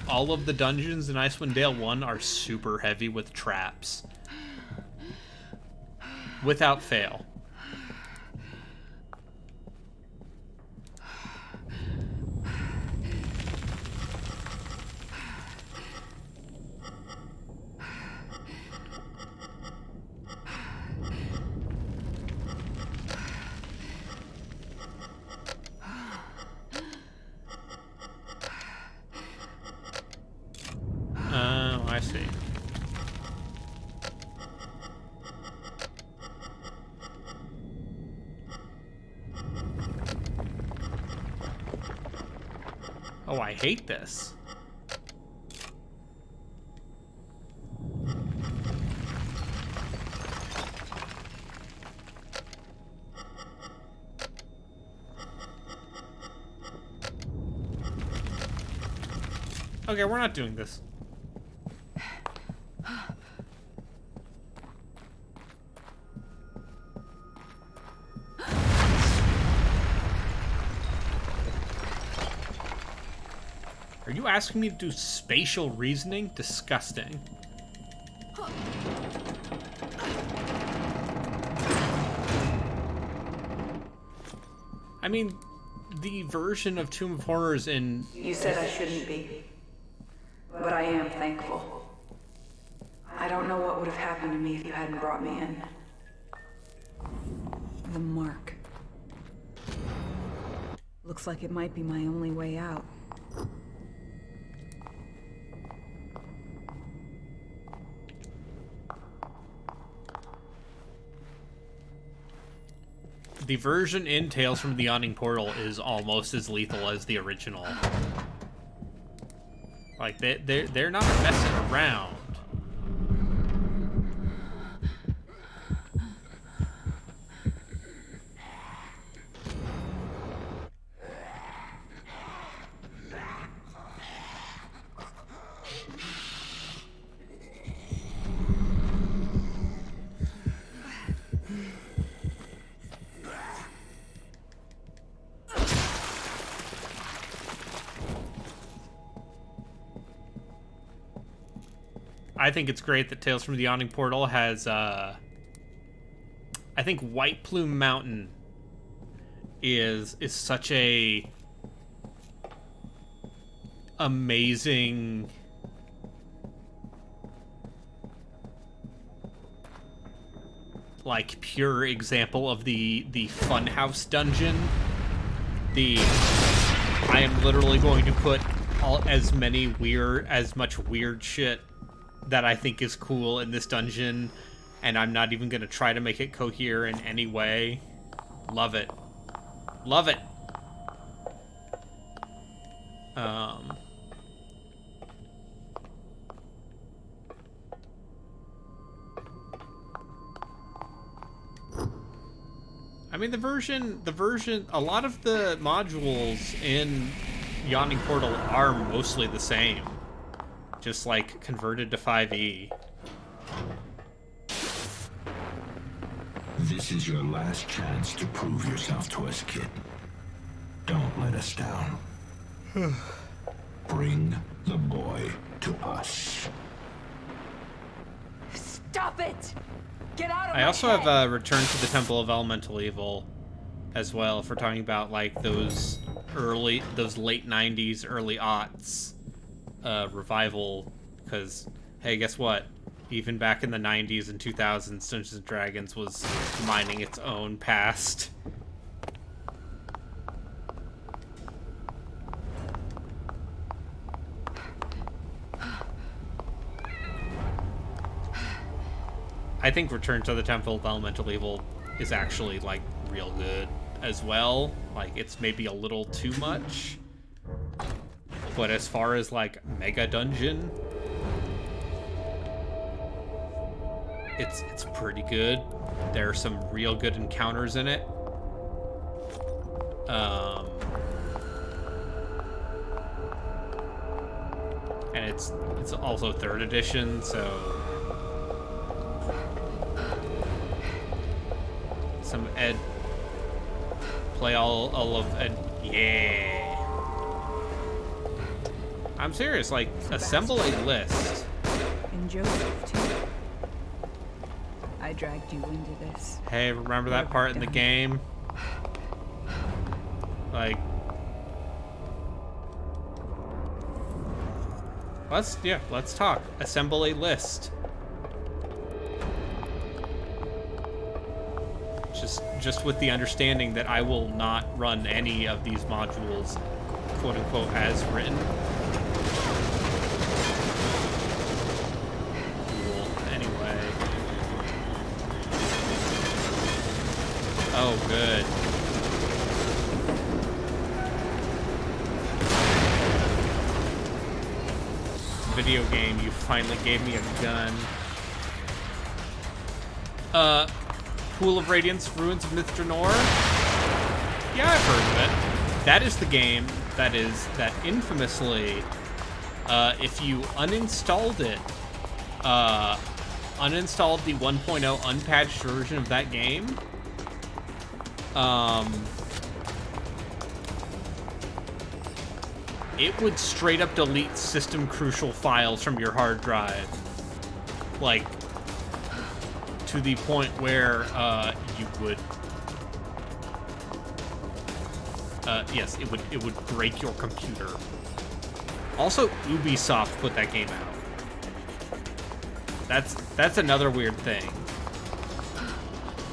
all of the dungeons in Icewind Dale 1 are super heavy with traps. Without fail. I see. Oh, I hate this. Okay, we're not doing this. Are you asking me to do spatial reasoning? Disgusting. I mean, the version of Tomb of Horrors in... You said I shouldn't be, but I am thankful. I don't know what would have happened to me if you hadn't brought me in. The mark. Looks like it might be my only way out. The version in Tales from the Yawning Portal is almost as lethal as the original. Like, they're not messing around. I think it's great that Tales from the Yawning Portal has, I think White Plume Mountain is such a amazing like pure example of the Funhouse dungeon. I am literally going to put as much weird shit that I think is cool in this dungeon, and I'm not even gonna try to make it cohere in any way. Love it. Love it. I mean, the version, a lot of the modules in Yawning Portal are mostly the same. Just, like, converted to 5e. This is your last chance to prove yourself to us, kid. Don't let us down. Bring the boy to us. Stop it! Get out of my I also head. have Return to the Temple of Elemental Evil as well, if we're talking about, like, those late 90s, early aughts revival, because, hey, guess what? Even back in the 90s and 2000s, Dungeons & Dragons was mining its own past. I think Return to the Temple of Elemental Evil is actually, like, real good as well. Like, it's maybe a little too much. But as far as, like, Mega Dungeon, it's pretty good. There are some real good encounters in it. And it's also 3rd edition, so some Ed play all of Ed. Yeah. I'm serious, like, assemble a list. And Joseph, too. I dragged you into this. Hey, remember that part in the game? Like, let's talk. Assemble a list. Just with the understanding that I will not run any of these modules, quote unquote, as written. Cool. Anyway. Oh, good. Video game, you finally gave me a gun. Pool of Radiance, Ruins of Mithranor? Yeah, I've heard of it. That is the game that infamously, if you uninstalled it, uninstalled the 1.0 unpatched version of that game, it would straight up delete system crucial files from your hard drive. Like, to the point where you would... yes, it would break your computer. Also, Ubisoft put that game out. That's another weird thing.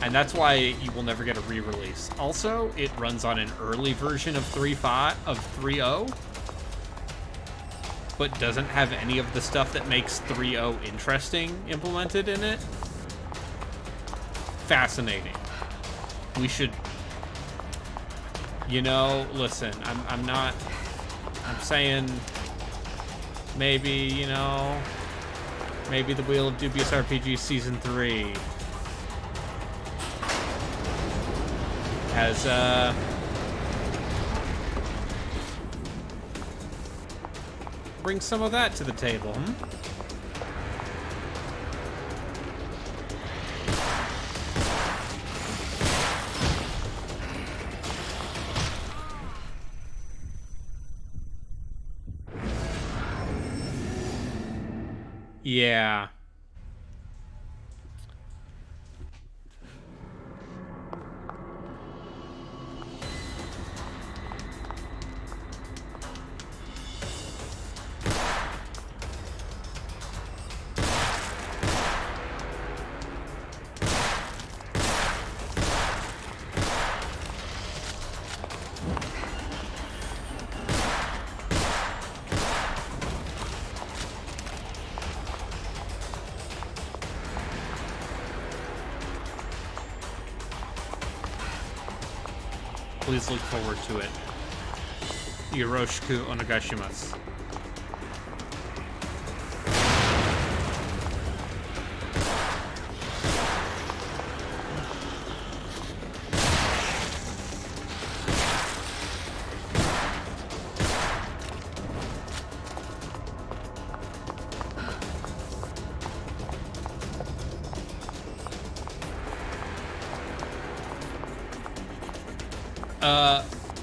And that's why you will never get a re-release. Also, it runs on an early version of 3.0, but doesn't have any of the stuff that makes 3.0 interesting implemented in it. Fascinating. We should... You know, listen, I'm saying maybe, you know, maybe the Wheel of Dubious RPG Season 3 has, bring some of that to the table, Yeah. Please look forward to it. Yoroshiku onegaishimasu.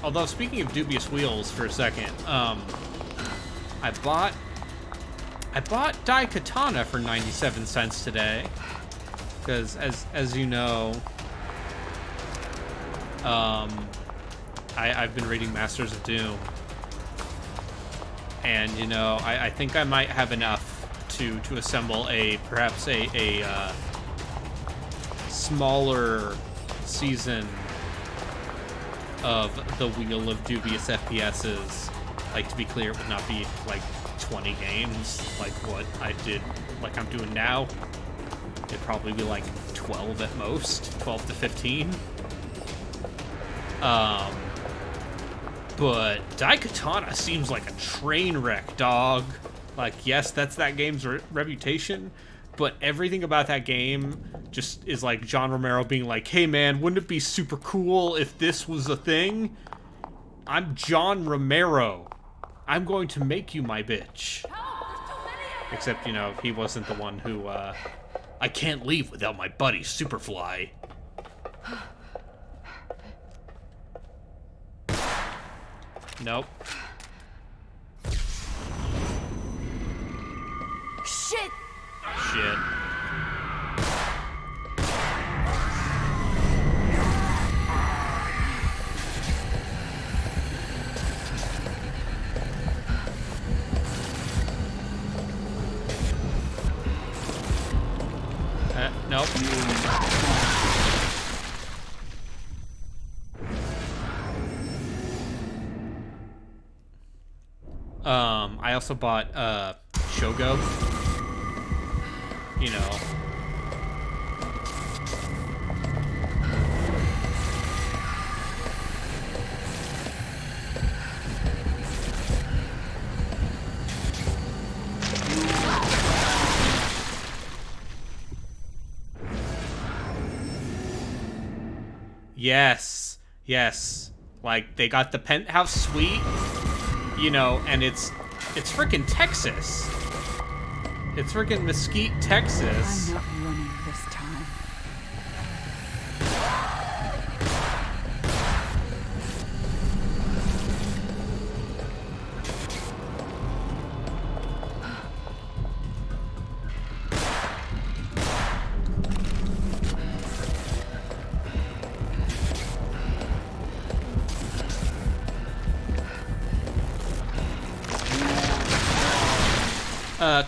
Although, speaking of dubious wheels for a second, I bought Daikatana for 97 cents today, because as you know, I've been reading Masters of Doom, and you know, I think I might have enough to assemble perhaps a smaller season of the Wheel of Dubious FPSs. Like, to be clear, it would not be like 20 games like what I did, like I'm doing now. It'd probably be like 12 at most, 12 to 15. But Daikatana seems like a train wreck, dog. Like, yes, that's that game's reputation, but everything about that game just is like John Romero being like, hey man, wouldn't it be super cool if this was a thing? I'm John Romero. I'm going to make you my bitch. Except, you know, he wasn't the one who, I can't leave without my buddy Superfly. Nope. Shit! Shit. Nope. I also bought Shogo. You know. Yes. Yes. Like, they got the penthouse suite, you know, and it's frickin' Texas. It's freaking Mesquite, Texas. I'm not running this time.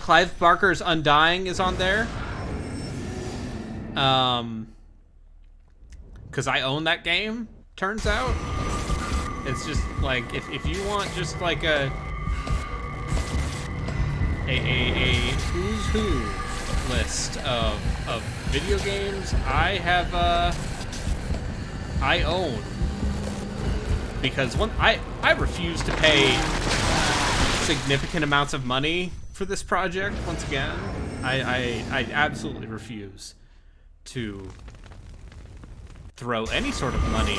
Clive Barker's Undying is on there. Because I own that game, turns out. It's just like, if you want just like a who's who list of video games I own. Because I refuse to pay significant amounts of money for this project. Once again, I absolutely refuse to throw any sort of money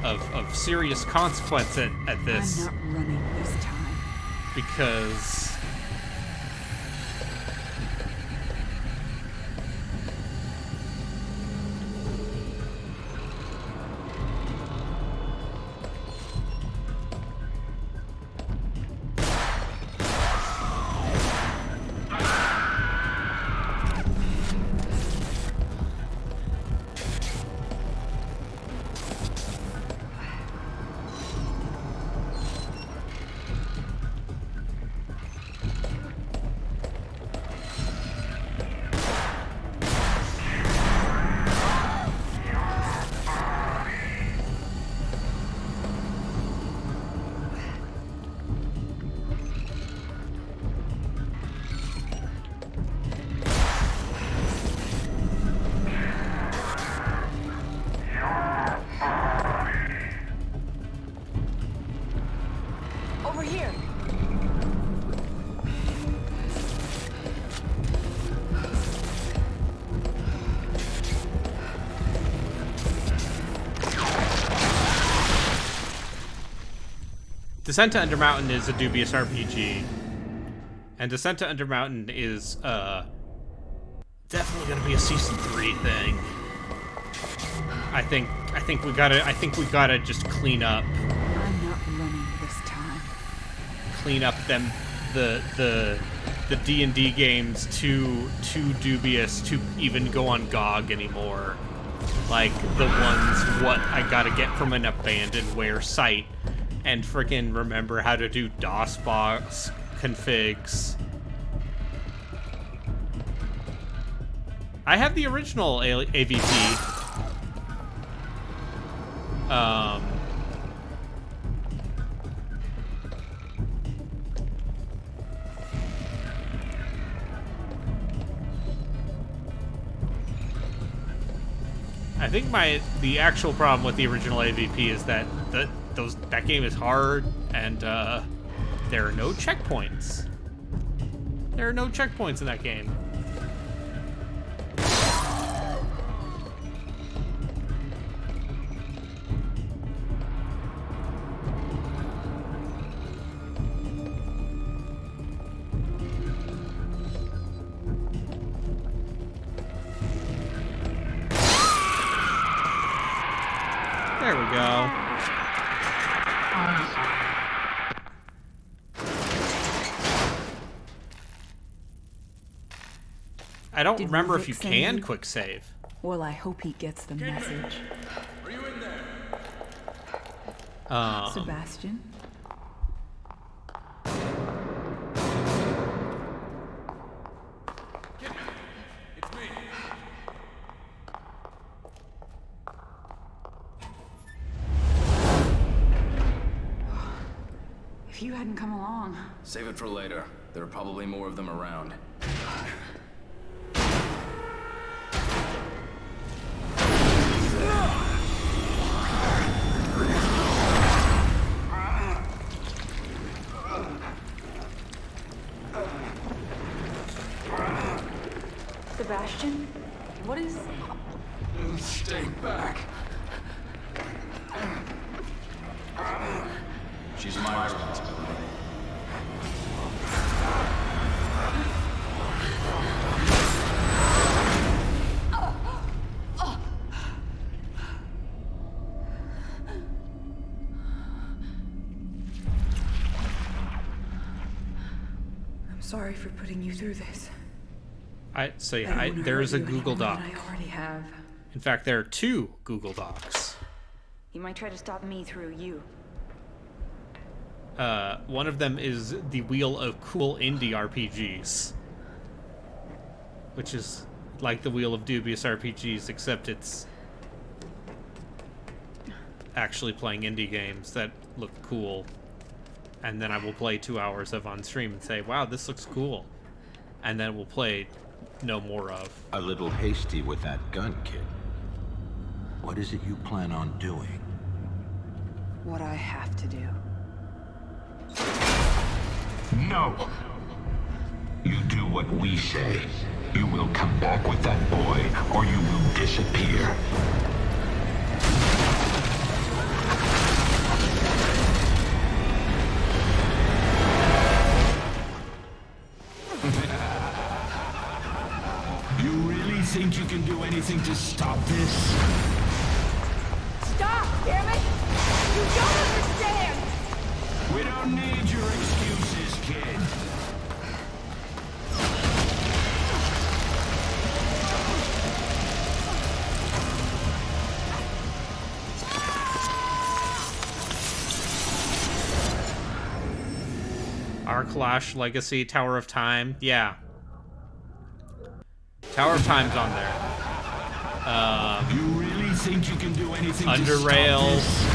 of serious consequence at this. I'm not running this time. Because Over here. Descent to Undermountain is a dubious RPG. And Descent to Undermountain is definitely gonna be a season 3 thing. I think we gotta just clean up. I'm not running this time. Clean up the D&D games too dubious to even go on GOG anymore. Like the ones what I gotta get from an abandonware site and freaking remember how to do DOSBox configs. I have the original AVP. I think the actual problem with the original AVP is that that game is hard and there are no checkpoints. There are no checkpoints in that game. There we go. I don't remember if you can quick save. Well, I hope he gets the message. Are you in there? Sebastian? It's me. If you hadn't come along. Save it for later. There are probably more of them around. Sebastian? What is... Stay back. She's my responsibility. I'm sorry for putting you through this. There is a Google Doc. I already have. In fact, there are 2 Google Docs. He might try to stop me through you. One of them is the wheel of cool indie RPGs, which is like the wheel of dubious RPGs, except it's actually playing indie games that look cool. And then I will play 2 hours of on stream and say, wow, this looks cool. And then we'll play no more of. A little hasty with that gun, kid. What is it you plan on doing? What I have to do. No! You do what we say. You will come back with that boy, or you will disappear. You really think you can do anything to stop this? Stop, damn it! You don't understand! We don't need your excuses, kid. Arclash Legacy, Tower of Time. Yeah. Tower of Time's on there. You really think you can do anything Underrail, to stop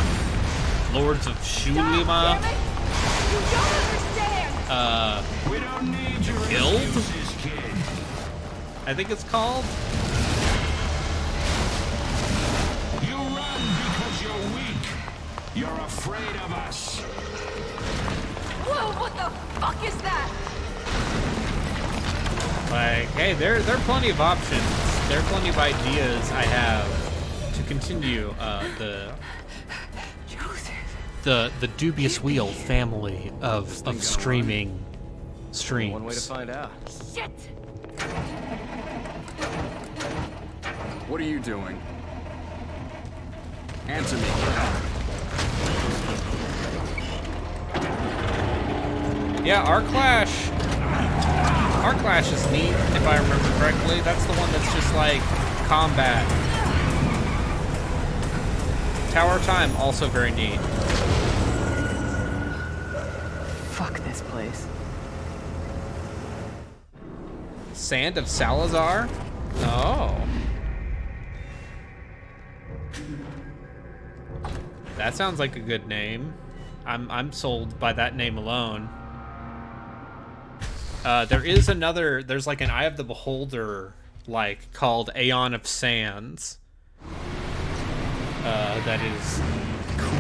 this? Lords of Shulima. You don't understand! We don't need your Guild? excuses, kid. I think it's called. You run because you're weak. You're afraid of us. Whoa, what the fuck is that? Like, hey, there are plenty of options. There are plenty of ideas I have to continue the Dubious Wheel family of streaming streams. One way to find out. Shit! What are you doing? Answer me. Yeah, Arclash is neat, if I remember correctly. That's the one that's just like combat. Tower of Time, also very neat. Fuck this place. Sand of Salazar? Oh. That sounds like a good name. I'm sold by that name alone. There is another, there's like an Eye of the Beholder, like, called Aeon of Sands. That is cool.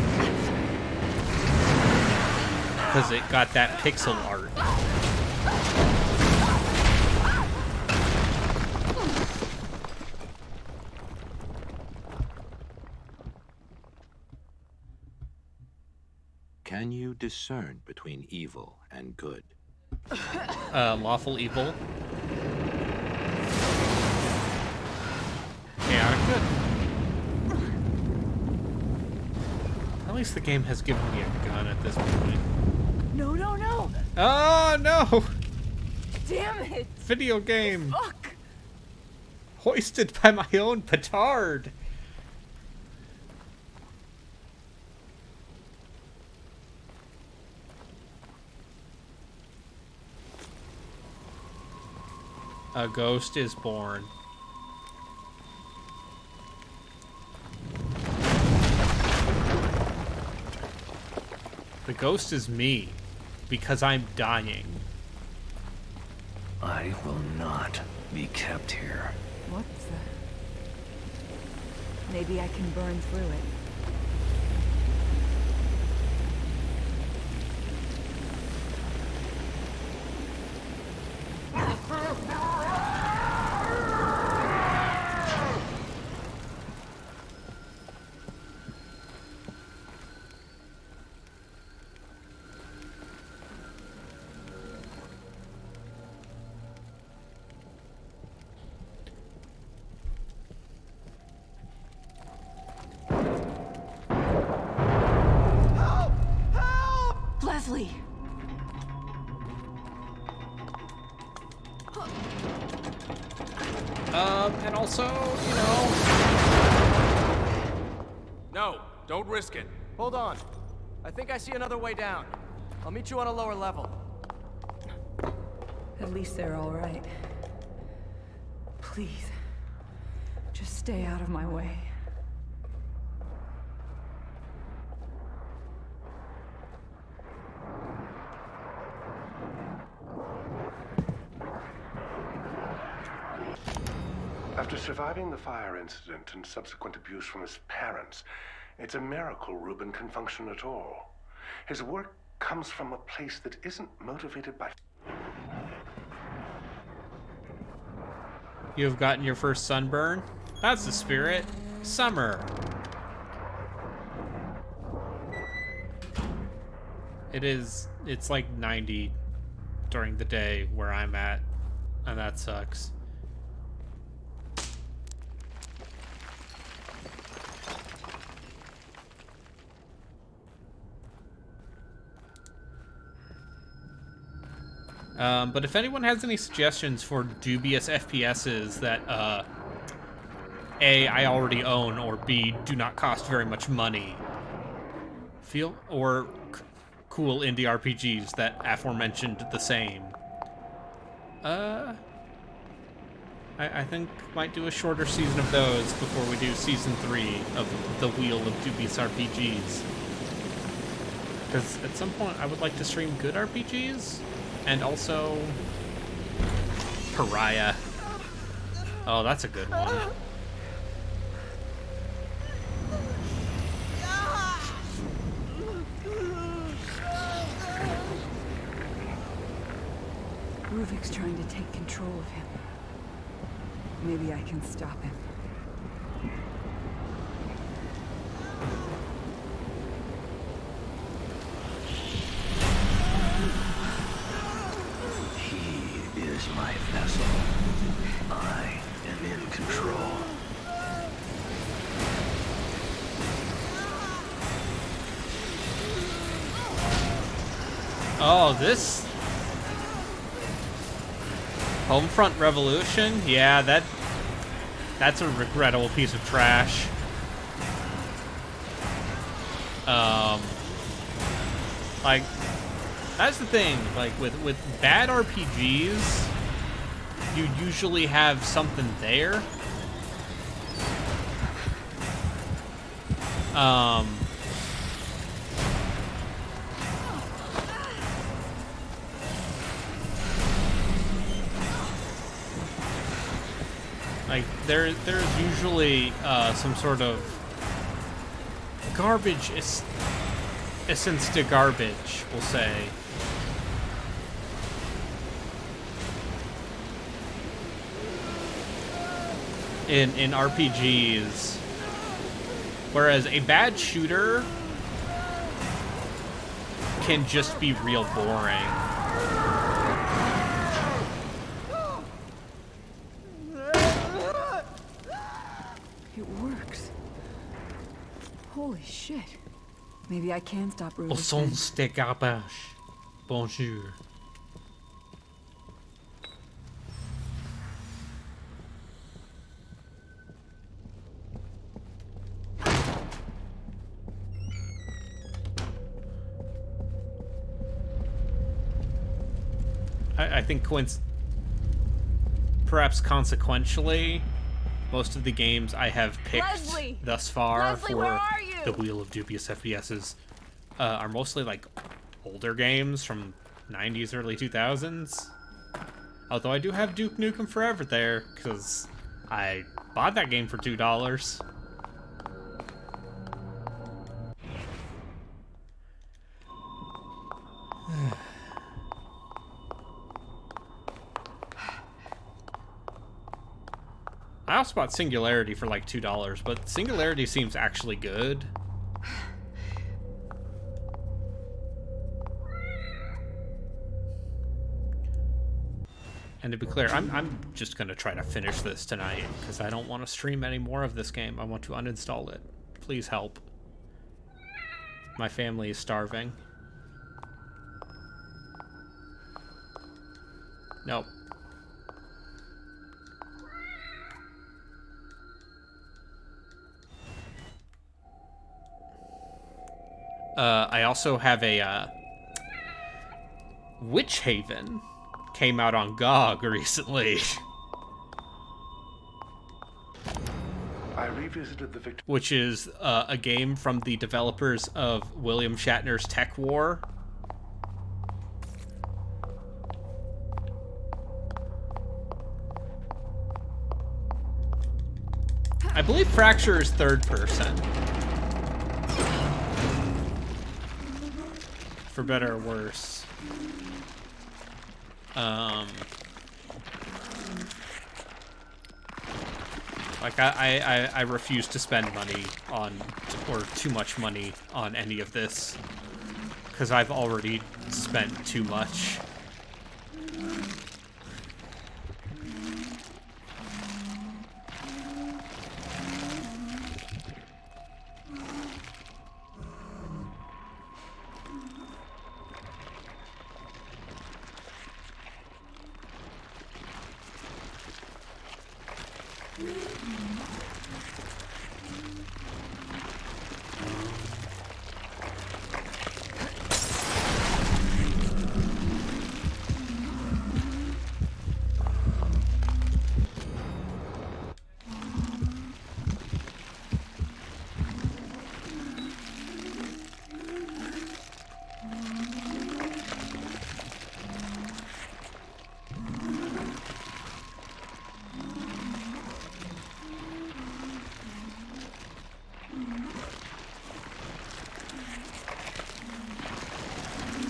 Because it got that pixel art. Can you discern between evil and good? Lawful evil. Chaotic good. At least the game has given me a gun at this point. No, no, no! Oh, no! Damn it! Video game! Fuck! Hoisted by my own petard! A ghost is born. The ghost is me, because I'm dying. I will not be kept here. What's that? Maybe I can burn through it. Leslie! And also, you know... No, don't risk it. Hold on. I think I see another way down. I'll meet you on a lower level. At least they're all right. Please, just stay out of my way. After surviving the fire incident and subsequent abuse from his parents, it's a miracle Reuben can function at all. His work comes from a place that isn't motivated by... You have gotten your first sunburn? That's the spirit. Summer. It's like 90 during the day where I'm at, and that sucks. But if anyone has any suggestions for dubious FPSs that, A, I already own, or B, do not cost very much money, or cool indie RPGs that aforementioned the same, I think might do a shorter season of those before we do season 3 of the Wheel of Dubious RPGs. Because at some point I would like to stream good RPGs. And also, Pariah. Oh, that's a good one. Ruvik's trying to take control of him. Maybe I can stop him. Is my vessel. I am in control. Oh, this Homefront Revolution? Yeah, that's a regrettable piece of trash. Like, that's the thing, like, with bad RPGs, you usually have something there. Like, there's usually, some sort of garbage essence to garbage, we'll say. In RPGs, whereas a bad shooter can just be real boring. It works. Holy shit. Maybe I can stop Ruvik. Au sens de garbage. Bonjour. I think perhaps consequentially, most of the games I have picked thus far for the Wheel of Dubious FPSs are mostly like older games from 90s, early 2000s. Although I do have Duke Nukem Forever there, because I bought that game for $2. I also bought Singularity for like $2, but Singularity seems actually good. And to be clear, I'm just gonna try to finish this tonight because I don't want to stream any more of this game. I want to uninstall it. Please help. My family is starving. Nope. I also have a Witch Haven came out on GOG recently. I revisited the Victor. Which is a game from the developers of William Shatner's Tech War. I believe Fracture is third person. For better or worse. Like, I refuse to spend money on, or too much money on any of this, because I've already spent too much.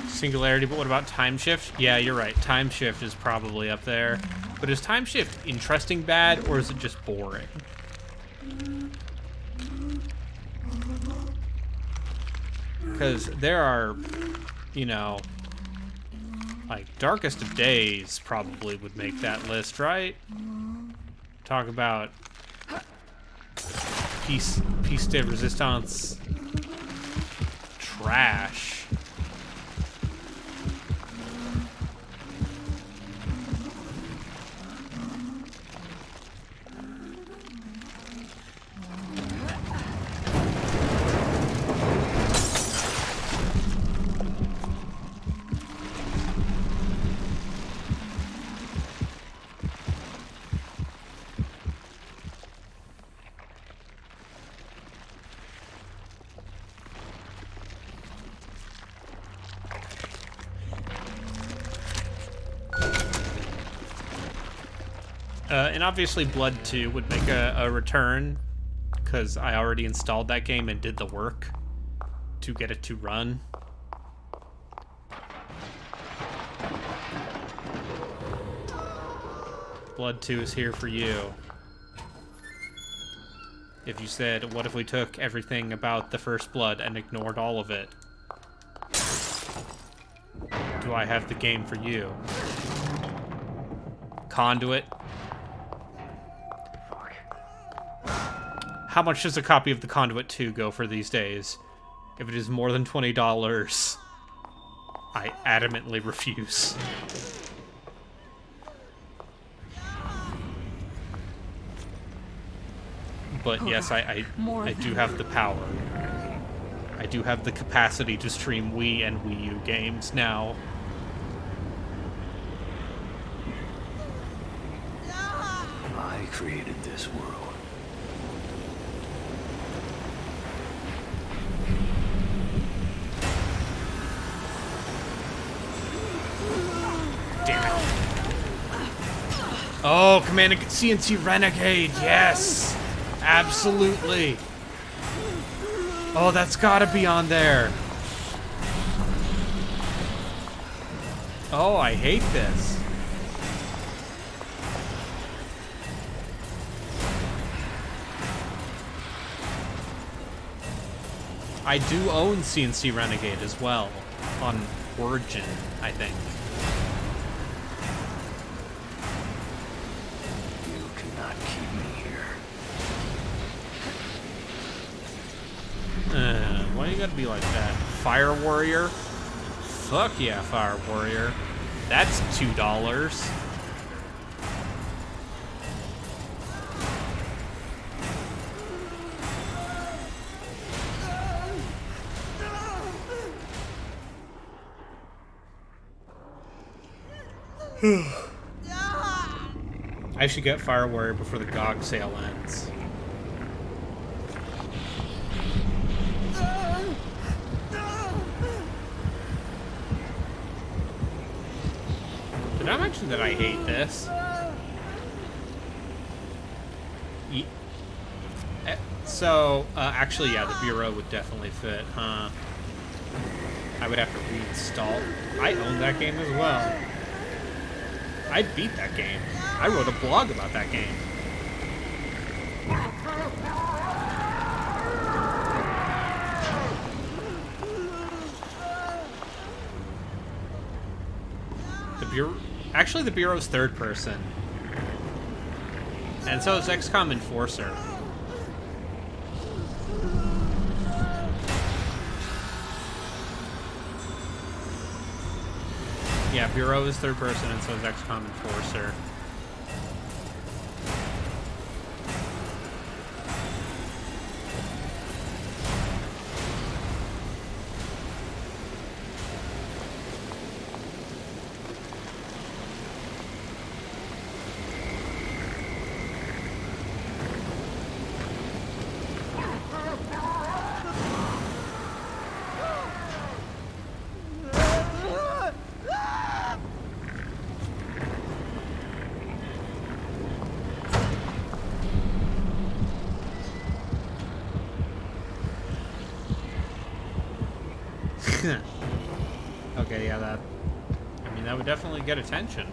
Singularity, but what about Time Shift? Yeah, you're right. Time Shift is probably up there. But is Time Shift interesting bad, or is it just boring? Because there are, you know, like, Darkest of Days probably would make that list, right? Talk about Piece de Resistance trash. And obviously Blood 2 would make a return, because I already installed that game and did the work to get it to run. Blood 2 is here for you. If you said, what if we took everything about the First Blood and ignored all of it? Do I have the game for you? Conduit. How much does a copy of the Conduit 2 go for these days? If it is more than $20, I adamantly refuse. But yes, I do have the power. I do have the capacity to stream Wii and Wii U games now. I created this world. Damn it. Oh, Command and CNC Renegade, yes! Absolutely. Oh, that's gotta be on there. Oh, I hate this. I do own CNC Renegade as well, on Origin, I think. You cannot keep me here. Why you gotta be like that? Fire Warrior? Fuck yeah, Fire Warrior. That's $2. I should get Fire Warrior before the GOG sale ends. Did I mention that I hate this? So, actually, yeah, the Bureau would definitely fit, huh? I would have to reinstall. I own that game as well. I beat that game. I wrote a blog about that game. The Bureau... Actually, the Bureau's third person. And so is XCOM Enforcer. Yeah, Bureau is third person, and so is XCOM Enforcer. Okay, yeah, that... I mean, that would definitely get attention.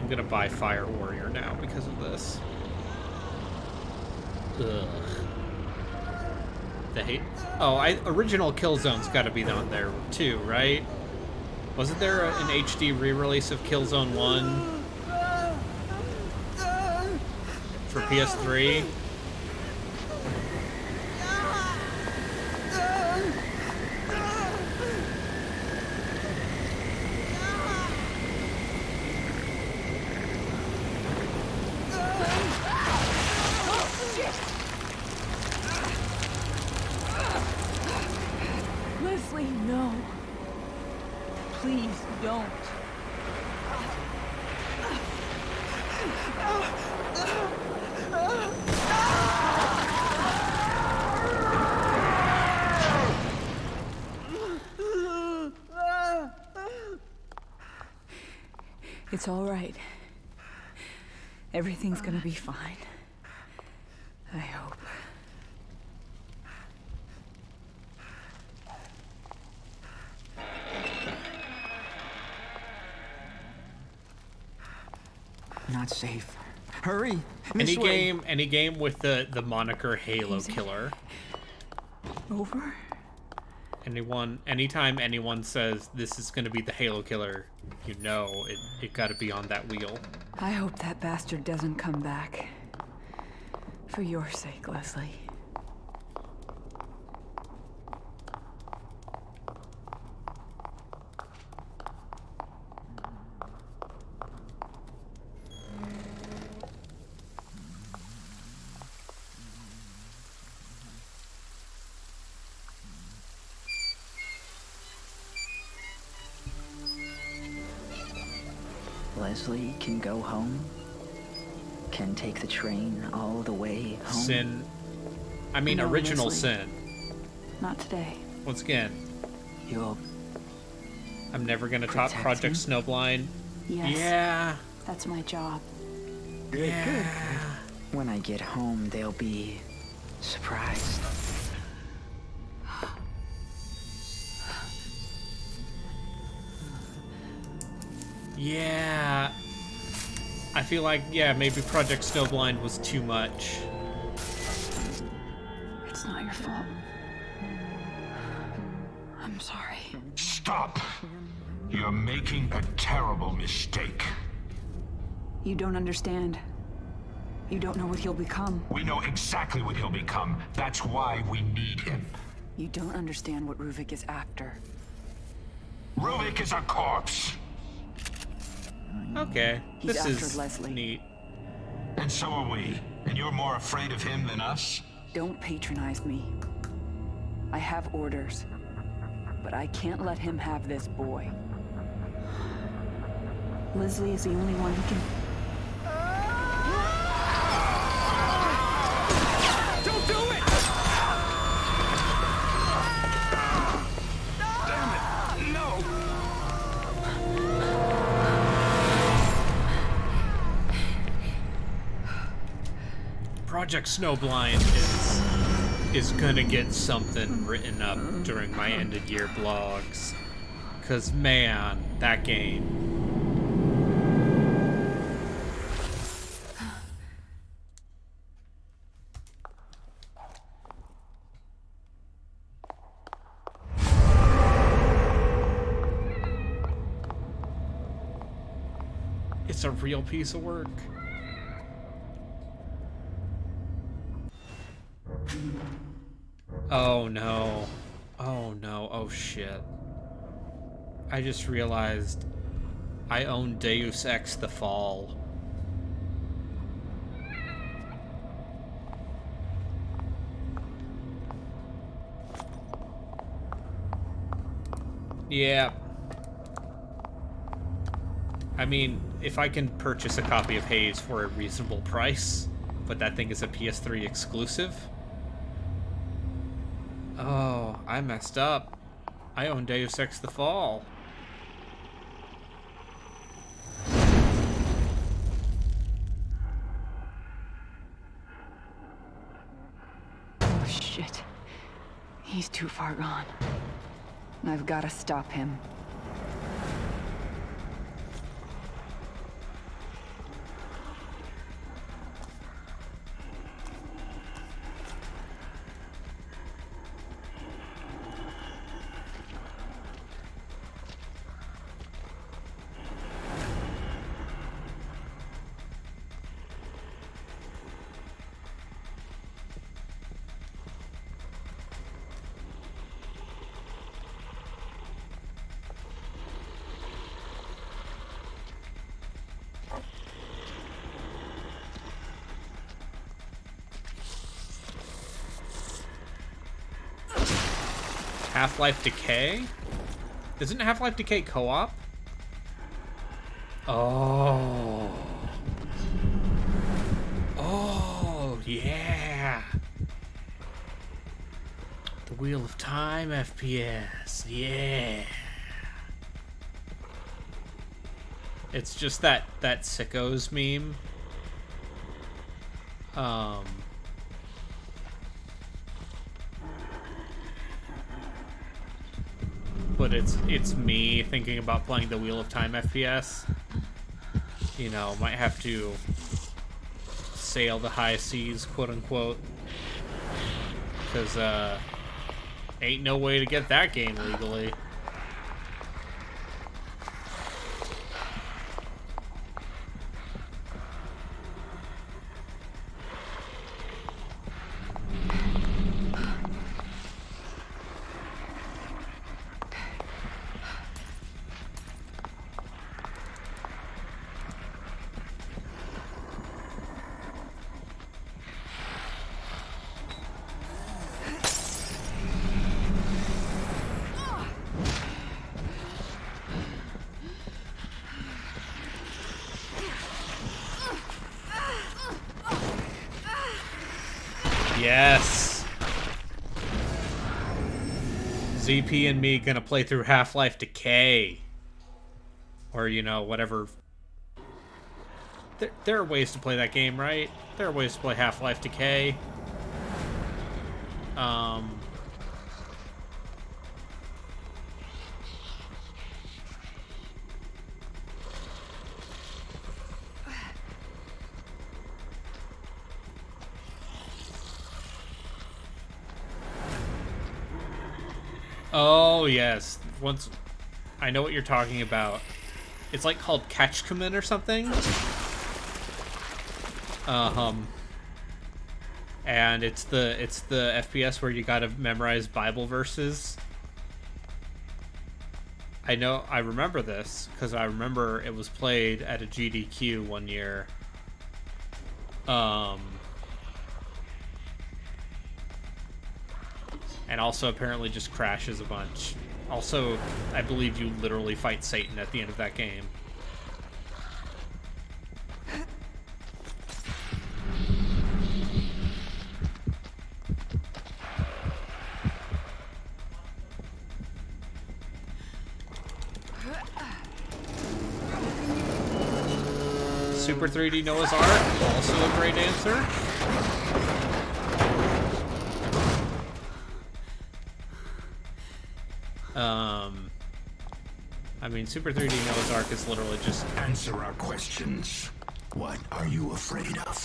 I'm gonna buy Fire Warrior now because of this. Ugh. The hate. Oh, original Killzone's got to be on there too, right? Wasn't there an HD re-release of Killzone 1 for PS3? Leslie, no. Please don't. It's all right. Everything's gonna be fine. I hope. Not safe. Hurry! Any game with the moniker Halo Killer. Over? Anytime anyone says this is gonna be the Halo Killer, you know it gotta be on that wheel. I hope that bastard doesn't come back. For your sake, Leslie. Leslie can go home? Can take the train all the way home? Sin. I mean, No, original Leslie. Sin. Not today. Once again, You'll... I'm never gonna top protect Project him? Snowblind. Yes. Yeah. That's my job. Good. When I get home, they'll be surprised. Yeah. I feel like, yeah, maybe Project Snowblind was too much. It's not your fault. I'm sorry. Stop! You're making a terrible mistake. You don't understand. You don't know what he'll become. We know exactly what he'll become. That's why we need him. You don't understand what Ruvik is after. Ruvik is a corpse. Okay, He's this after is Leslie. neat. And so are we. And you're more afraid of him than us? Don't patronize me. I have orders, but I can't let him have this boy. Leslie is the only one who can... Don't do it! Damn it! No! Project Snowblind is gonna get something written up during my end of year blogs. Cause man, that game. It's a real piece of work. Oh no. Oh no. Oh shit. I just realized I own Deus Ex The Fall. Yeah. I mean, if I can purchase a copy of Haze for a reasonable price, but that thing is a PS3 exclusive. Oh, I messed up. I own Deus Ex The Fall. Oh, shit. He's too far gone. I've got to stop him. Half-Life Decay? Isn't Half-Life Decay co-op? Oh. Oh, yeah. The Wheel of Time FPS. Yeah. It's just that Sickos meme. But it's me thinking about playing the Wheel of Time FPS. You know, might have to sail the high seas, quote unquote. Because, ain't no way to get that game legally. Yes. ZP and me gonna play through Half-Life Decay. Or, you know, whatever. There are ways to play that game, right? There are ways to play Half-Life Decay. Oh, yes. Once I know what you're talking about. It's like called Catchcommon or something. And it's the FPS where you gotta memorize Bible verses. I remember this because I remember it was played at a GDQ one year. And also apparently just crashes a bunch. Also, I believe you literally fight Satan at the end of that game. Super 3D Noah's Ark, also a great answer. I mean, Super 3D Noah's Ark is literally just... Answer our questions. What are you afraid of?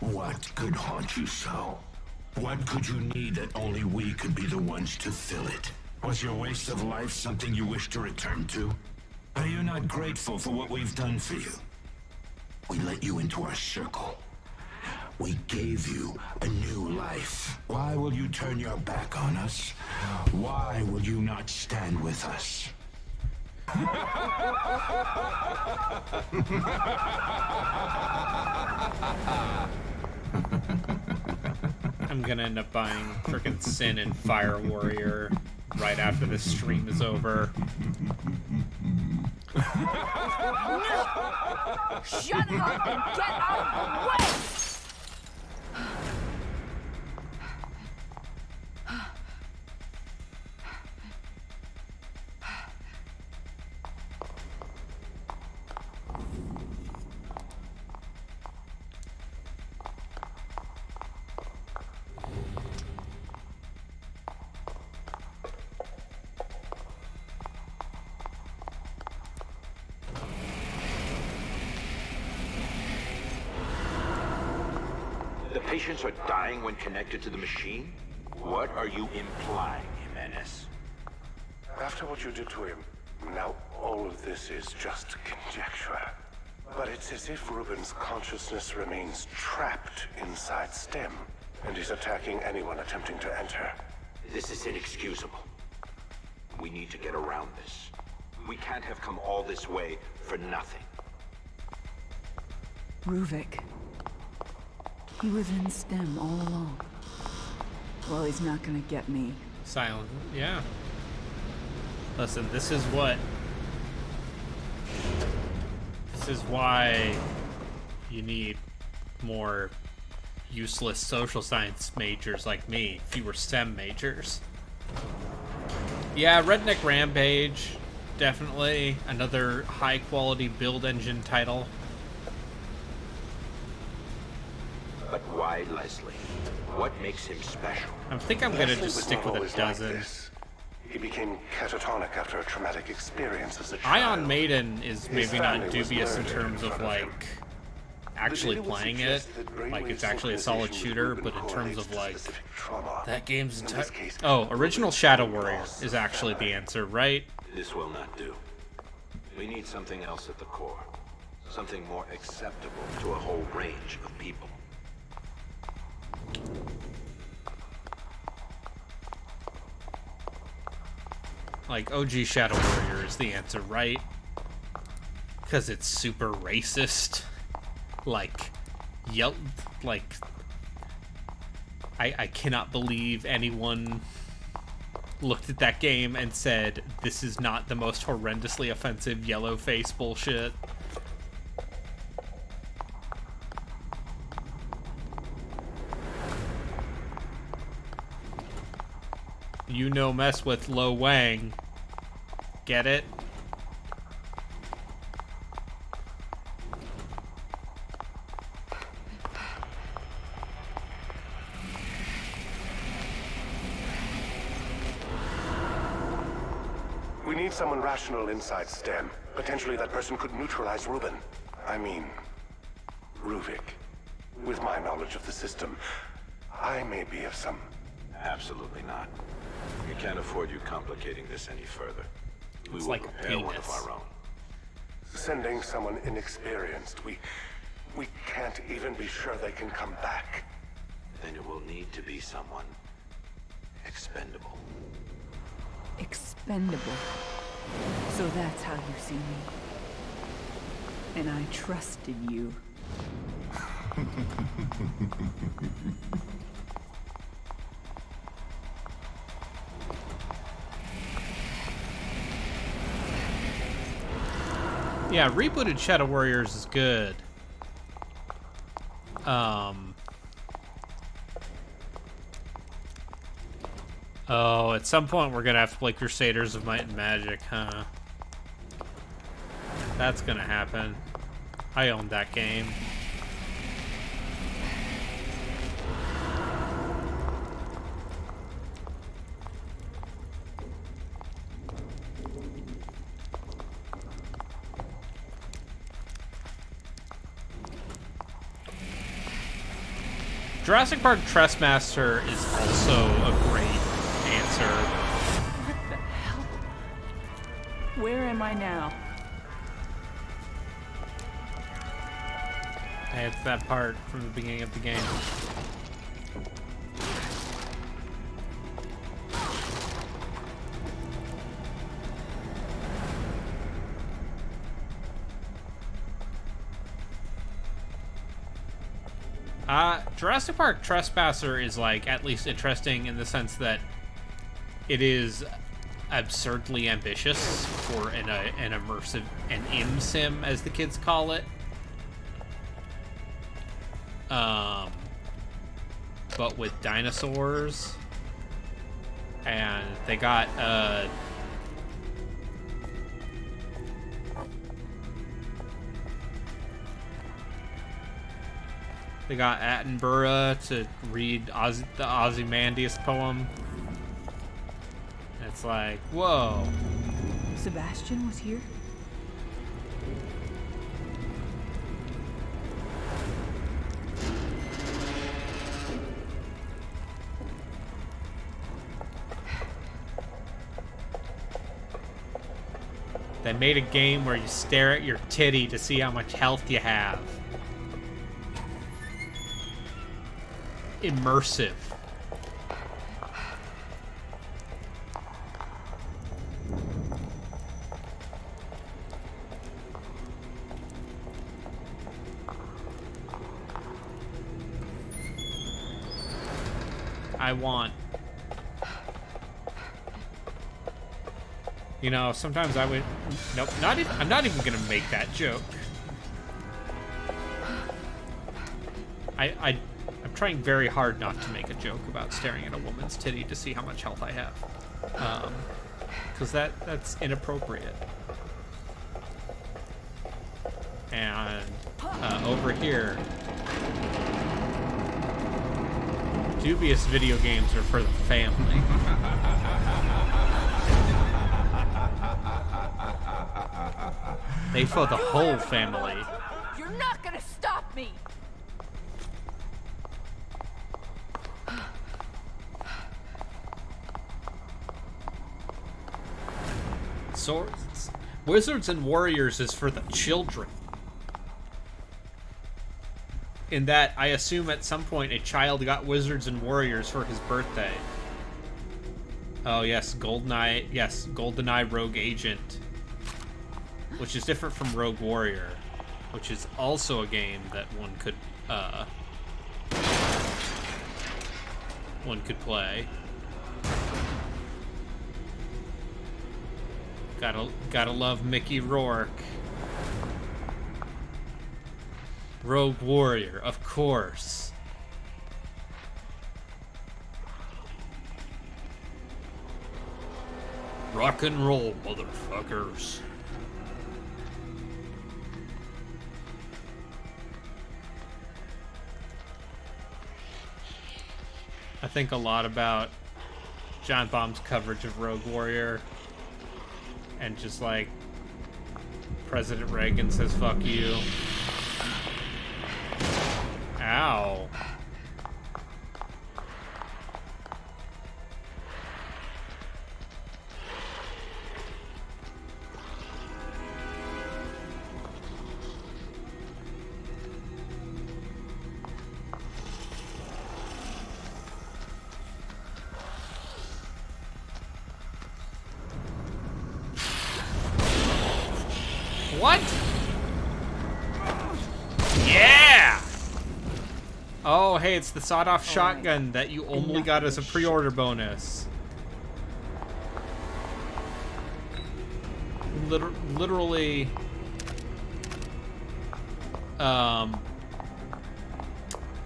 What could haunt you so? What could you need that only we could be the ones to fill it? Was your waste of life something you wish to return to? Are you not grateful for what we've done for you? We let you into our circle. We gave you a new life. Why will you turn your back on us? Why will you not stand with us? I'm gonna end up buying frickin' Sin and Fire Warrior right after this stream is over. No! Shut up and get out of the way! The patients are dying when connected to the machine? What are you implying, Jimenez? After what you did to him, now all of this is just conjecture. But it's as if Ruben's consciousness remains trapped inside STEM, and he's attacking anyone attempting to enter. This is inexcusable. We need to get around this. We can't have come all this way for nothing. Ruvik. He was in STEM all along. Well, he's not gonna get me. Silent. Yeah. Listen, this is what... This is why you need more useless social science majors like me. Fewer STEM majors. Yeah, Redneck Rampage. Definitely another high-quality build engine title. But why Leslie? What makes him special? I think I'm gonna just stick with a dozen. He became catatonic after a traumatic experience as a child. Ion Maiden is maybe not dubious in terms of like actually playing it. Like it's actually a solid shooter, but in terms of like that game's Original Shadow Warrior is actually the answer, right? This will not do. We need something else at the core. Something more acceptable to a whole range of people. Like, OG Shadow Warrior is the answer, right? Because it's super racist. Like, I cannot believe anyone looked at that game and said, this is not the most horrendously offensive yellow face bullshit. You no mess with Lo Wang. Get it? We need someone rational inside STEM. Potentially that person could neutralize Ruben. I mean, Ruvik. With my knowledge of the system, I may be of some... Absolutely not. We can't afford you complicating this any further. We will like prepare one of our own. Sending someone inexperienced, We can't even be sure they can come back. Then it will need to be someone expendable. Expendable. So that's how you see me. And I trusted you. Yeah, rebooted Shadow Warriors is good. Oh, at some point we're gonna have to play Crusaders of Might and Magic, huh? That's gonna happen. I own that game. Jurassic Park Trespasser is also a great answer. What the hell? Where am I now? Hey, it's that part from the beginning of the game. Jurassic Park Trespasser is, like, at least interesting in the sense that it is absurdly ambitious for an immersive, an IM-sim, as the kids call it. But with dinosaurs. And they got, they got Attenborough to read the Ozymandias poem. It's like, whoa. Sebastian was here? They made a game where you stare at your titty to see how much health you have. Immersive. I want... You know, sometimes I would... Nope, not even... I'm not even gonna make that joke. I'm trying very hard not to make a joke about staring at a woman's titty to see how much health I have. Because that's inappropriate. And over here... Dubious video games are for the family. They for the whole family. You're not gonna stop me! Swords. Wizards and Warriors is for the children. In that, I assume at some point a child got Wizards and Warriors for his birthday. Oh yes, GoldenEye. Yes, GoldenEye Rogue Agent. Which is different from Rogue Warrior. Which is also a game that one could play. Gotta love Mickey Rourke. Rogue Warrior, of course. Rock and roll, motherfuckers. I think a lot about John Baum's coverage of Rogue Warrior. And just like, President Reagan says, fuck you. Ow. What? Yeah! Oh, hey, it's the sawed-off shotgun that you only got as a pre-order bonus. Literally...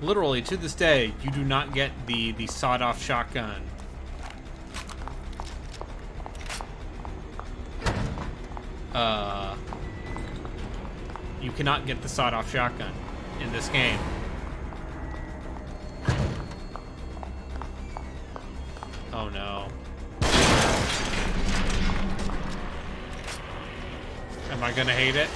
Literally, to this day, you do not get the sawed-off shotgun. You cannot get the sawed-off shotgun in this game. Oh no. Am I gonna hate it?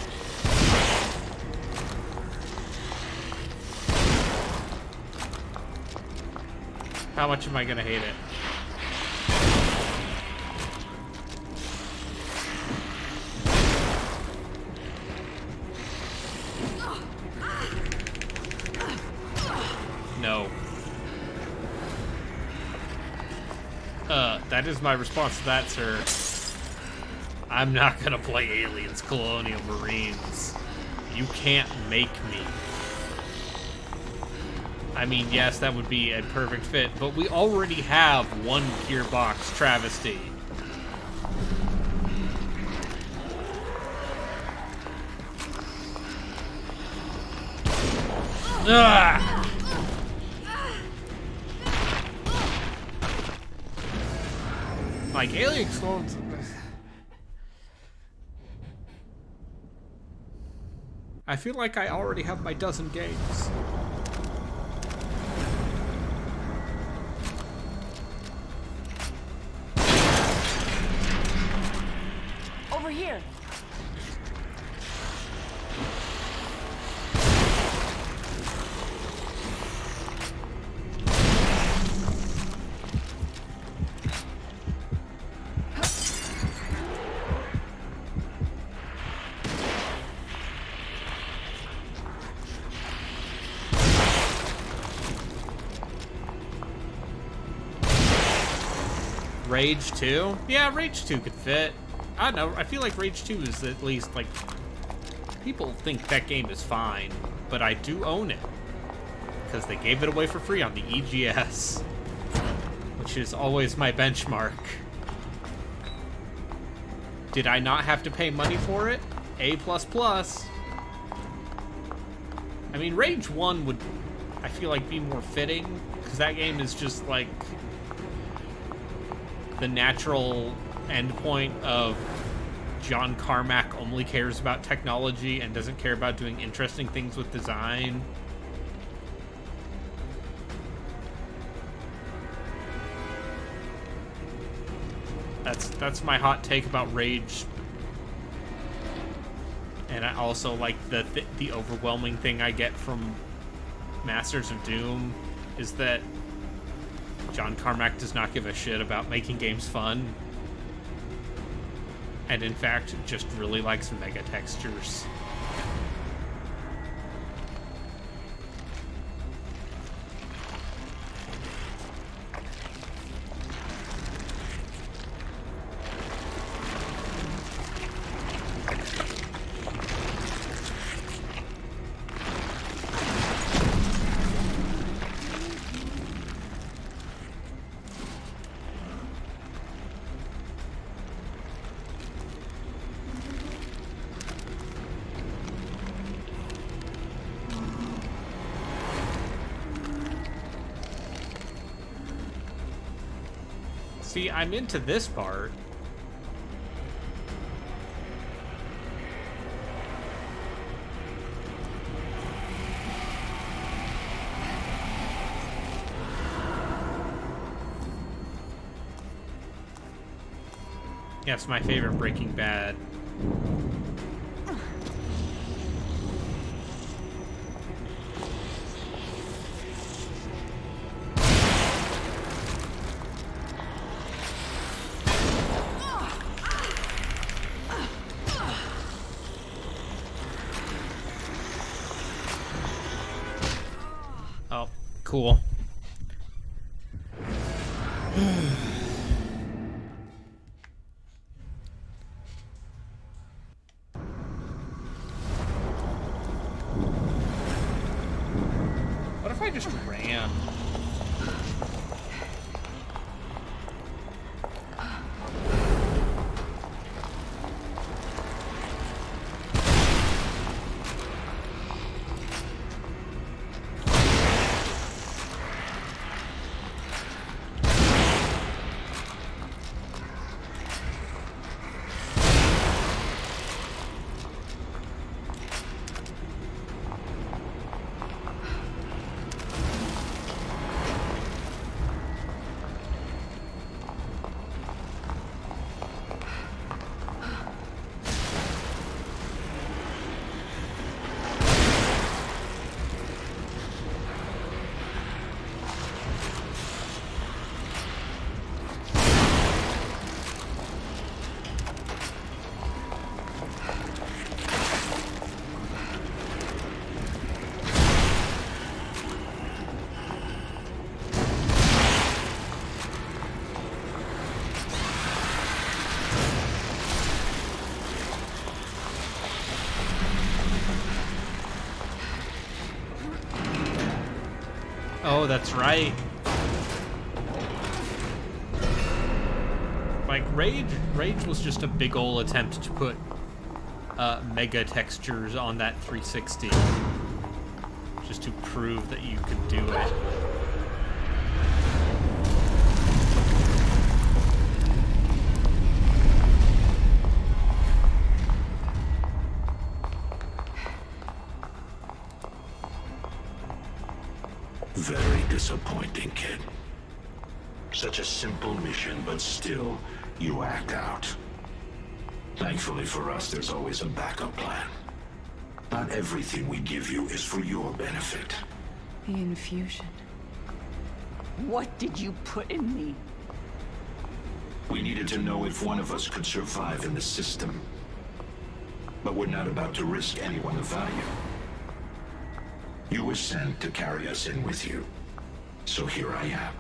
How much am I gonna hate it? No. That is my response to that, sir. I'm not gonna play Aliens Colonial Marines. You can't make me. I mean, yes, that would be a perfect fit, but we already have one Gearbox travesty. Ugh! Like, Alien Clones... I feel like I already have my dozen games. Over here. Rage 2? Yeah, Rage 2 could fit. I don't know, I feel like Rage 2 is at least, like... People think that game is fine, but I do own it. Because they gave it away for free on the EGS. Which is always my benchmark. Did I not have to pay money for it? A++. I mean, Rage 1 would, I feel like, be more fitting. Because that game is just, like... the natural endpoint of John Carmack only cares about technology and doesn't care about doing interesting things with design. That's my hot take about Rage. And I also like the overwhelming thing I get from Masters of Doom is that John Carmack does not give a shit about making games fun. And in fact, just really likes mega textures. See, I'm into this part. Yeah, it's my favorite Breaking Bad. Cool. Oh, that's right. Like, Rage was just a big ol' attempt to put mega textures on that 360. Just to prove that you could do it. Very disappointing, kid. Such a simple mission, but still, you act out. Thankfully for us, there's always a backup plan. Not everything we give you is for your benefit. The infusion. What did you put in me? We needed to know if one of us could survive in the system. But we're not about to risk anyone of value. You were sent to carry us in with you. So here I am.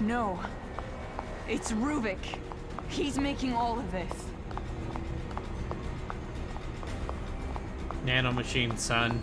No. It's Ruvik. He's making all of this. Nanomachine, son.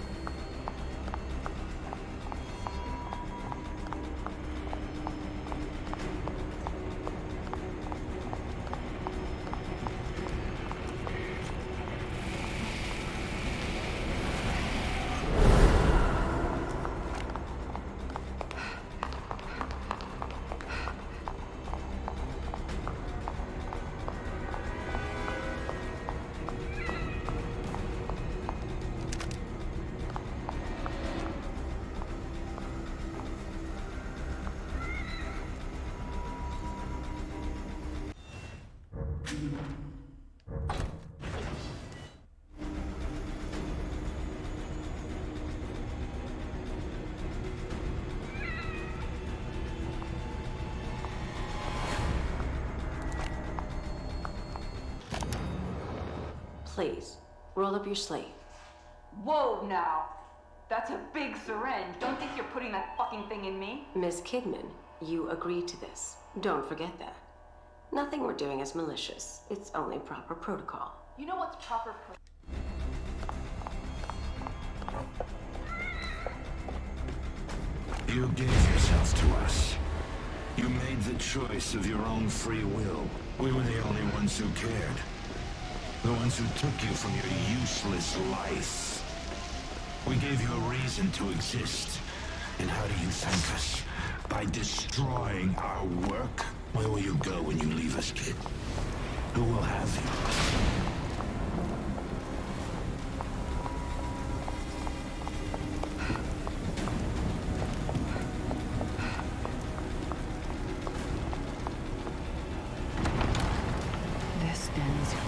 Please, roll up your sleeve. Whoa, now. That's a big syringe. Don't think you're putting that fucking thing in me. Miss Kidman, you agreed to this. Don't forget that. Nothing we're doing is malicious. It's only proper protocol. You know what's proper You gave yourself to us. You made the choice of your own free will. We were the only ones who cared. The ones who took you from your useless life. We gave you a reason to exist. And how do you thank us? By destroying our work? Where will you go when you leave us, kid? Who will have you? This ends here.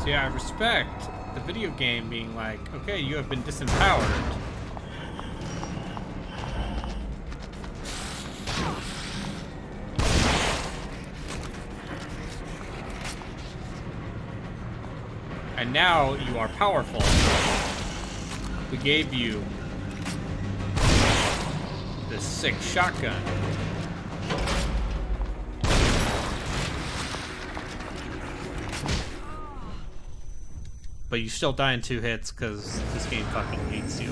See, I respect the video game being like, okay, you have been disempowered. And now you are powerful. We gave you this sick shotgun. But you still die in 2 hits because this game fucking hates you.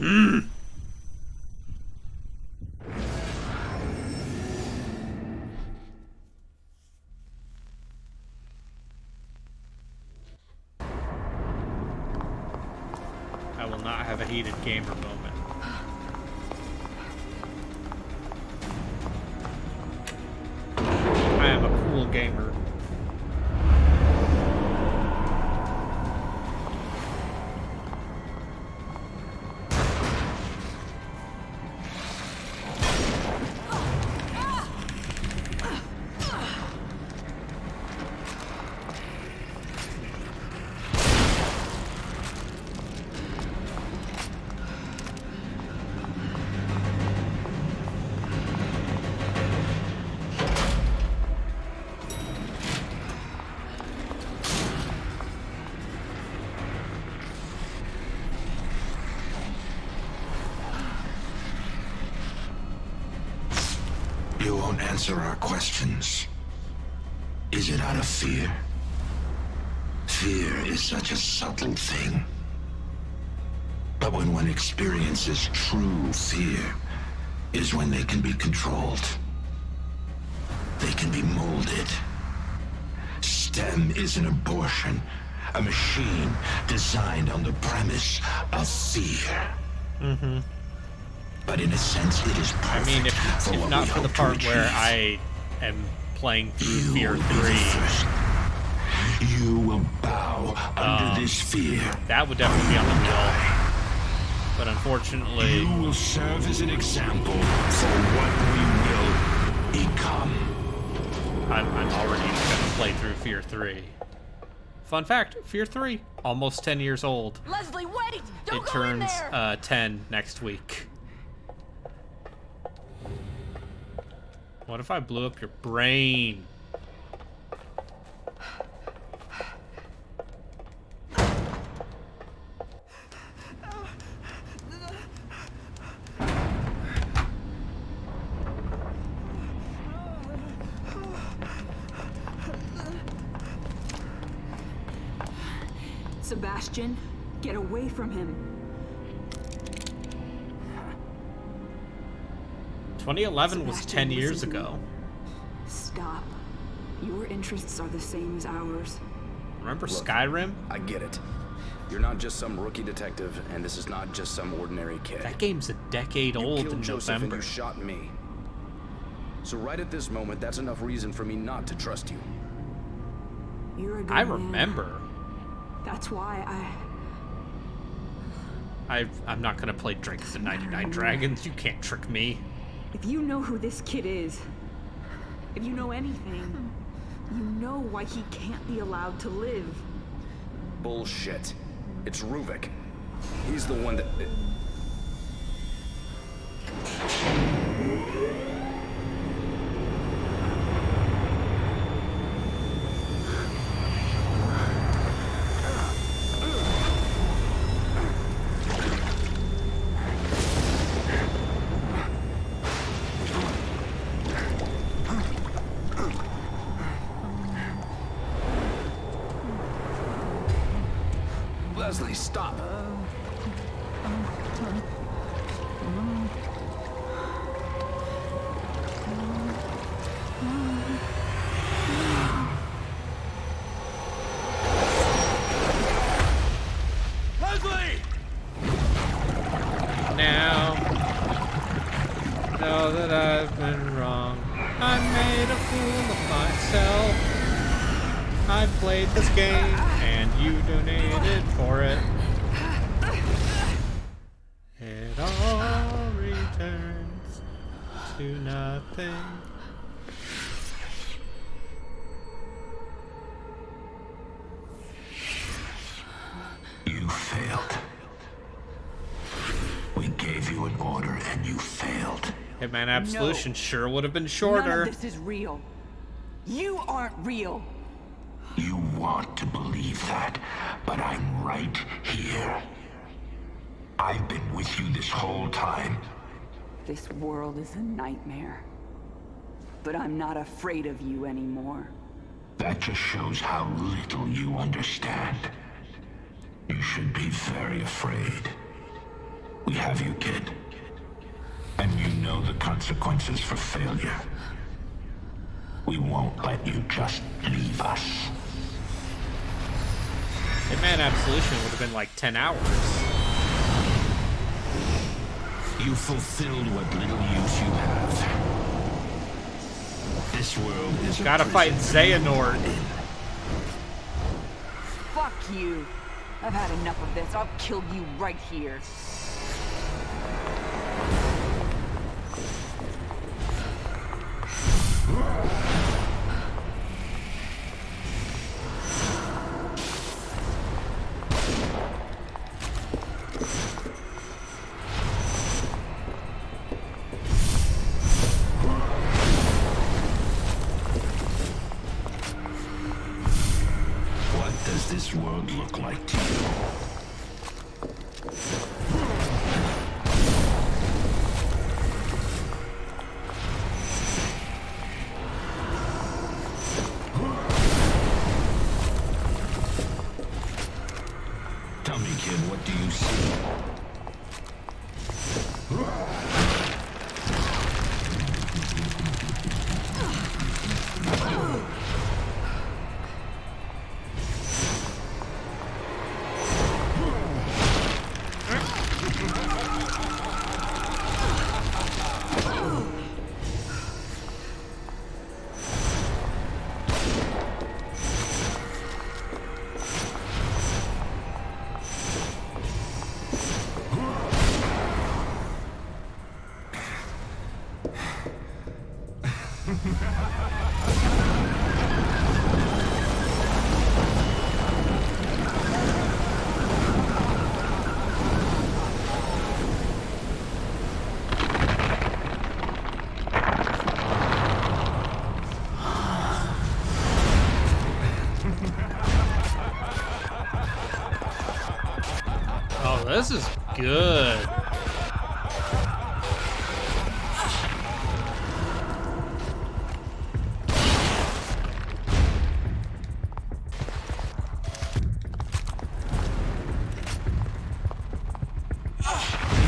I will not have a heated gamer moment. I am a cool gamer. You won't answer our questions. Is it out of fear? Fear is such a subtle thing. But when one experiences true fear, is when they can be controlled. They can be molded. STEM is an abortion, a machine designed on the premise of fear. Mm-hmm. But in a sense, it is perfect. I mean, if not for the part where I am playing through Fear 3, you will bow under this fear. That would definitely be on the wheel. But unfortunately, you will serve as an example for what we will become. I'm already gonna play through Fear 3. Fun fact: Fear 3, almost 10 years old. Leslie, wait! Don't It go in turns there! 10 next week. What if I blew up your brain? Sebastian, get away from him. 2011 was 10 Sebastian, years listen to me. ago. Stop. Your interests are the same as ours. Remember Look, Skyrim? I get it. You're not just some rookie detective, and this is not just some ordinary kid. That game's a decade You old killed in Joseph November. And you shot me. So right at this moment, that's enough reason for me not to trust you. You're a good I man. remember. That's why I'm not gonna play Drake the 99 Dragons. You can't trick me. If you know who this kid is, if you know anything, you know why he can't be allowed to live. Bullshit. It's Ruvik. He's the one that... Leslie, stop. Leslie! Now, know that I've been wrong. I made a fool of myself. I played this game, and you donated for it. It all returns to nothing. You failed. We gave you an order and you failed. Hitman Absolution No. sure would have been None shorter. of this is real. You aren't real. You want to believe that, but I'm right here. I've been with you this whole time. This world is a nightmare. But I'm not afraid of you anymore. That just shows how little you understand. You should be very afraid. We have you, kid. And you know the consequences for failure. We won't let you just leave us. Hitman Absolution would have been like 10 hours. You fulfilled what little use you have. This world is a Gotta fight Xehanort. Fuck you. I've had enough of this. I'll kill you right here. What does this world look like to you? Tell me, kid, what do you see? Oh, this is good.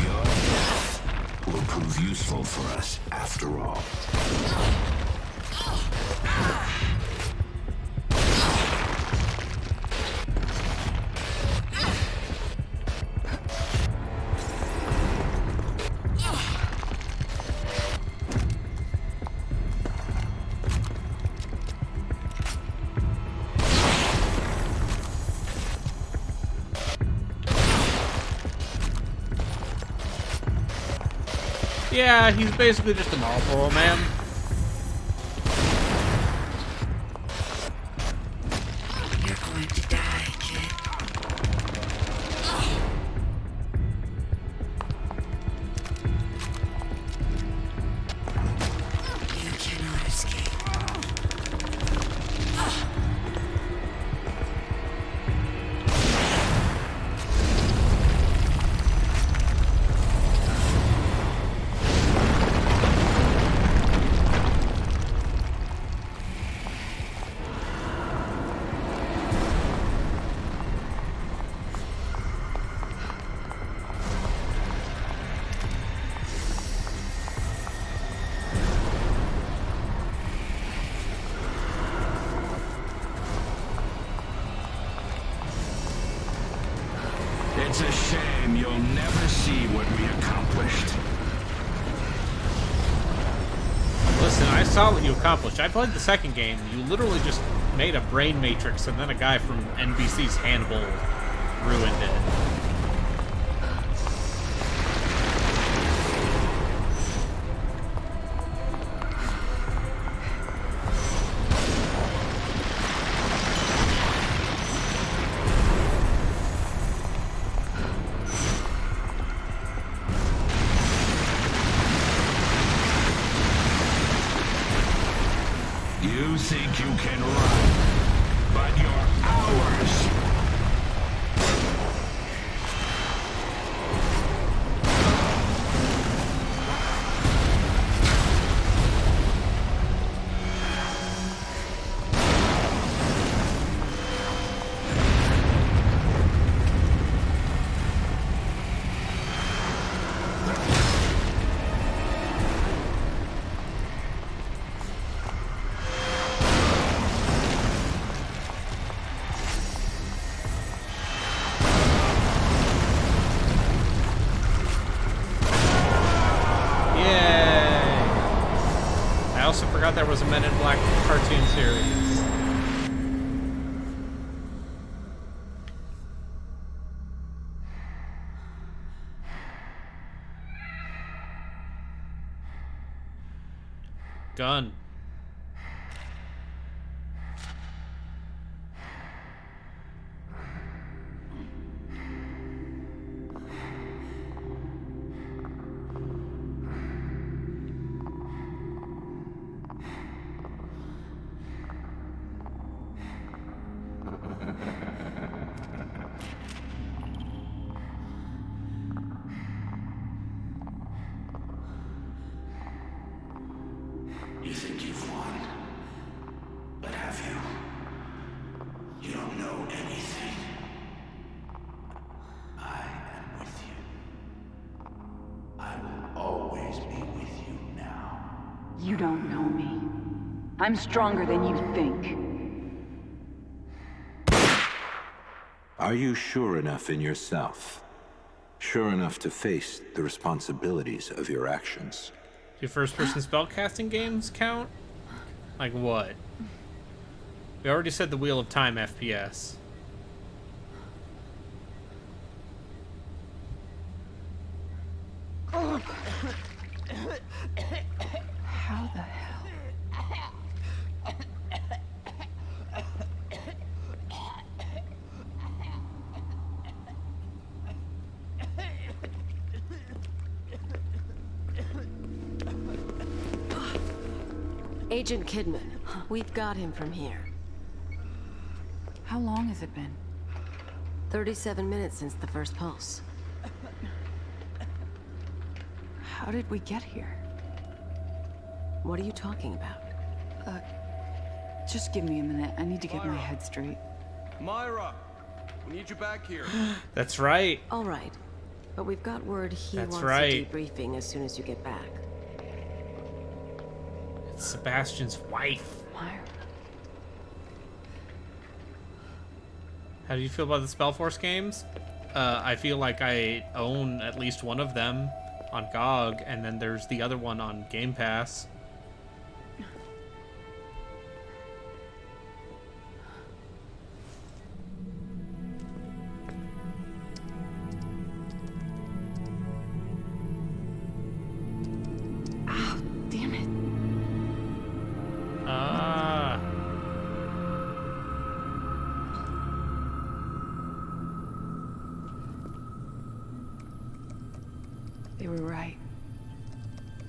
Your death will prove useful for us after all. Yeah, he's basically just a Marlboro man. You're going to die, kid. You cannot escape. It's a shame you'll never see what we accomplished. Listen, I saw what you accomplished. I played the second game. You literally just made a brain matrix, and then a guy from NBC's Hannibal ruined it. You think you can run, but you're ours. forgot there was a Men in Black cartoon series. Gun. You think you've won, but have you? You don't know anything. I am with you. I will always be with you now. You don't know me. I'm stronger than you think. Are you sure enough in yourself? Sure enough to face the responsibilities of your actions? Do first-person spellcasting games count? Like what? We already said the Wheel of Time FPS. How the hell? Agent Kidman, we've got him from here. How long has it been? 37 minutes since the first pulse. How did we get here? What are you talking about? Just give me a minute. I need to get my head straight. Myra! We need you back here. That's right. All right. But we've got word he That's wants right. a debriefing as soon as you get back. It's Sebastian's wife. Myra. How do you feel about the Spellforce games? I feel like I own at least one of them on GOG, and then there's the other one on Game Pass. Ah, damn it. Ah. They were right.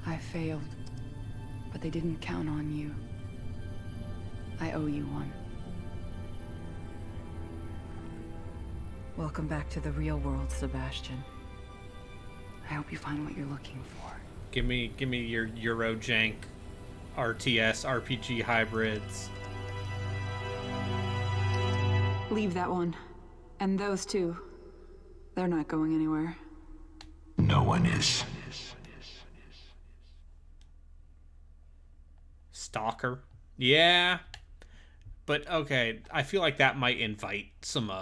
I failed. But they didn't count on you. I owe you one. Welcome back to the real world, Sebastian. I hope you find what you're looking for. Give me your Eurojank RTS RPG hybrids. Leave that one. And those two. They're not going anywhere. No one is. Stalker. Yeah. But okay, I feel like that might invite some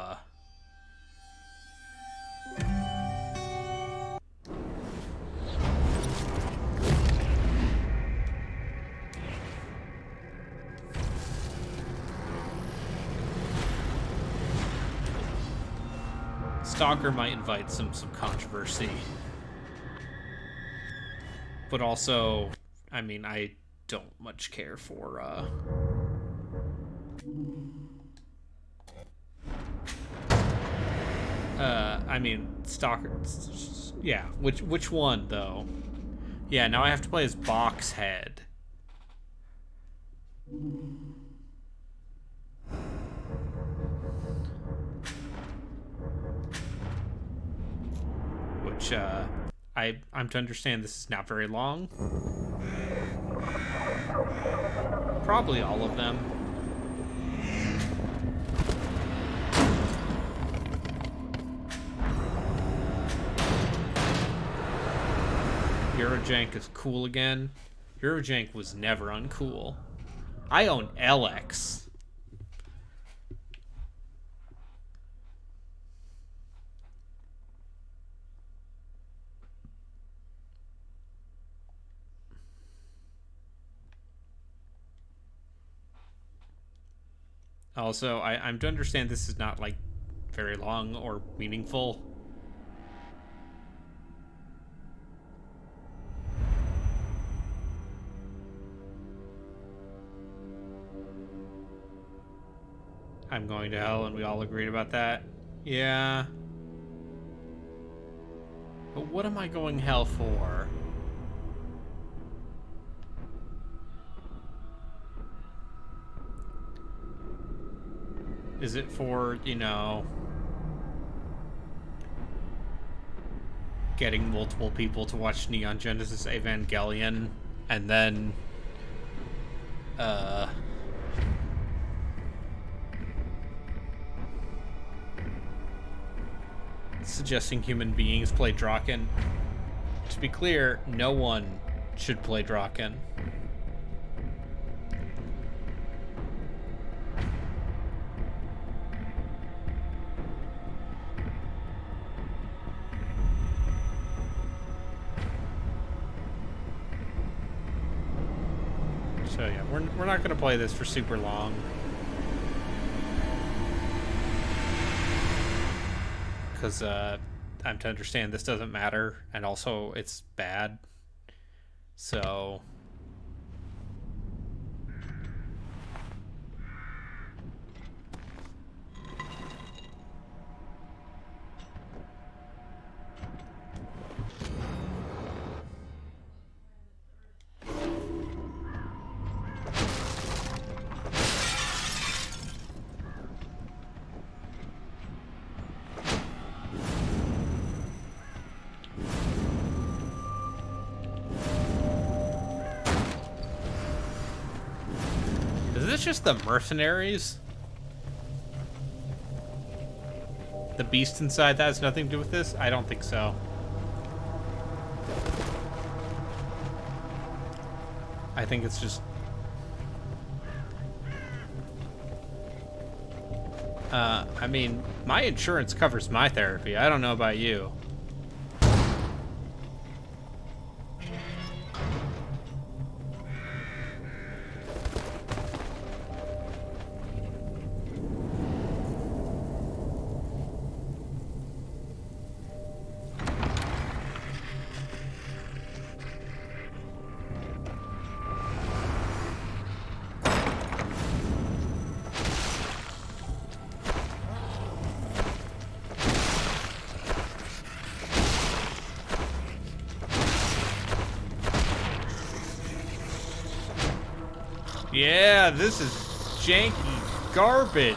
Stalker might invite some controversy. But also, I mean, I don't much care for I mean, Stalker. Yeah, which one though? Yeah, now I have to play as Boxhead. Which I'm to understand this is not very long. Probably all of them. Eurojank is cool again. Eurojank was never uncool. I own LX. Also, I'm to understand this is not, like, very long or meaningful. I'm going to hell, and we all agreed about that. Yeah. But what am I going hell for? Is it for, you know, getting multiple people to watch Neon Genesis Evangelion and then, suggesting human beings play Draken? To be clear, no one should play Draken. So yeah, we're not gonna play this for super long. Because I'm to understand this doesn't matter, and also it's bad. So is this just the mercenaries? The beast inside that has nothing to do with this? I don't think so. I think it's just... I mean, my insurance covers my therapy. I don't know about you. Yeah, this is janky garbage.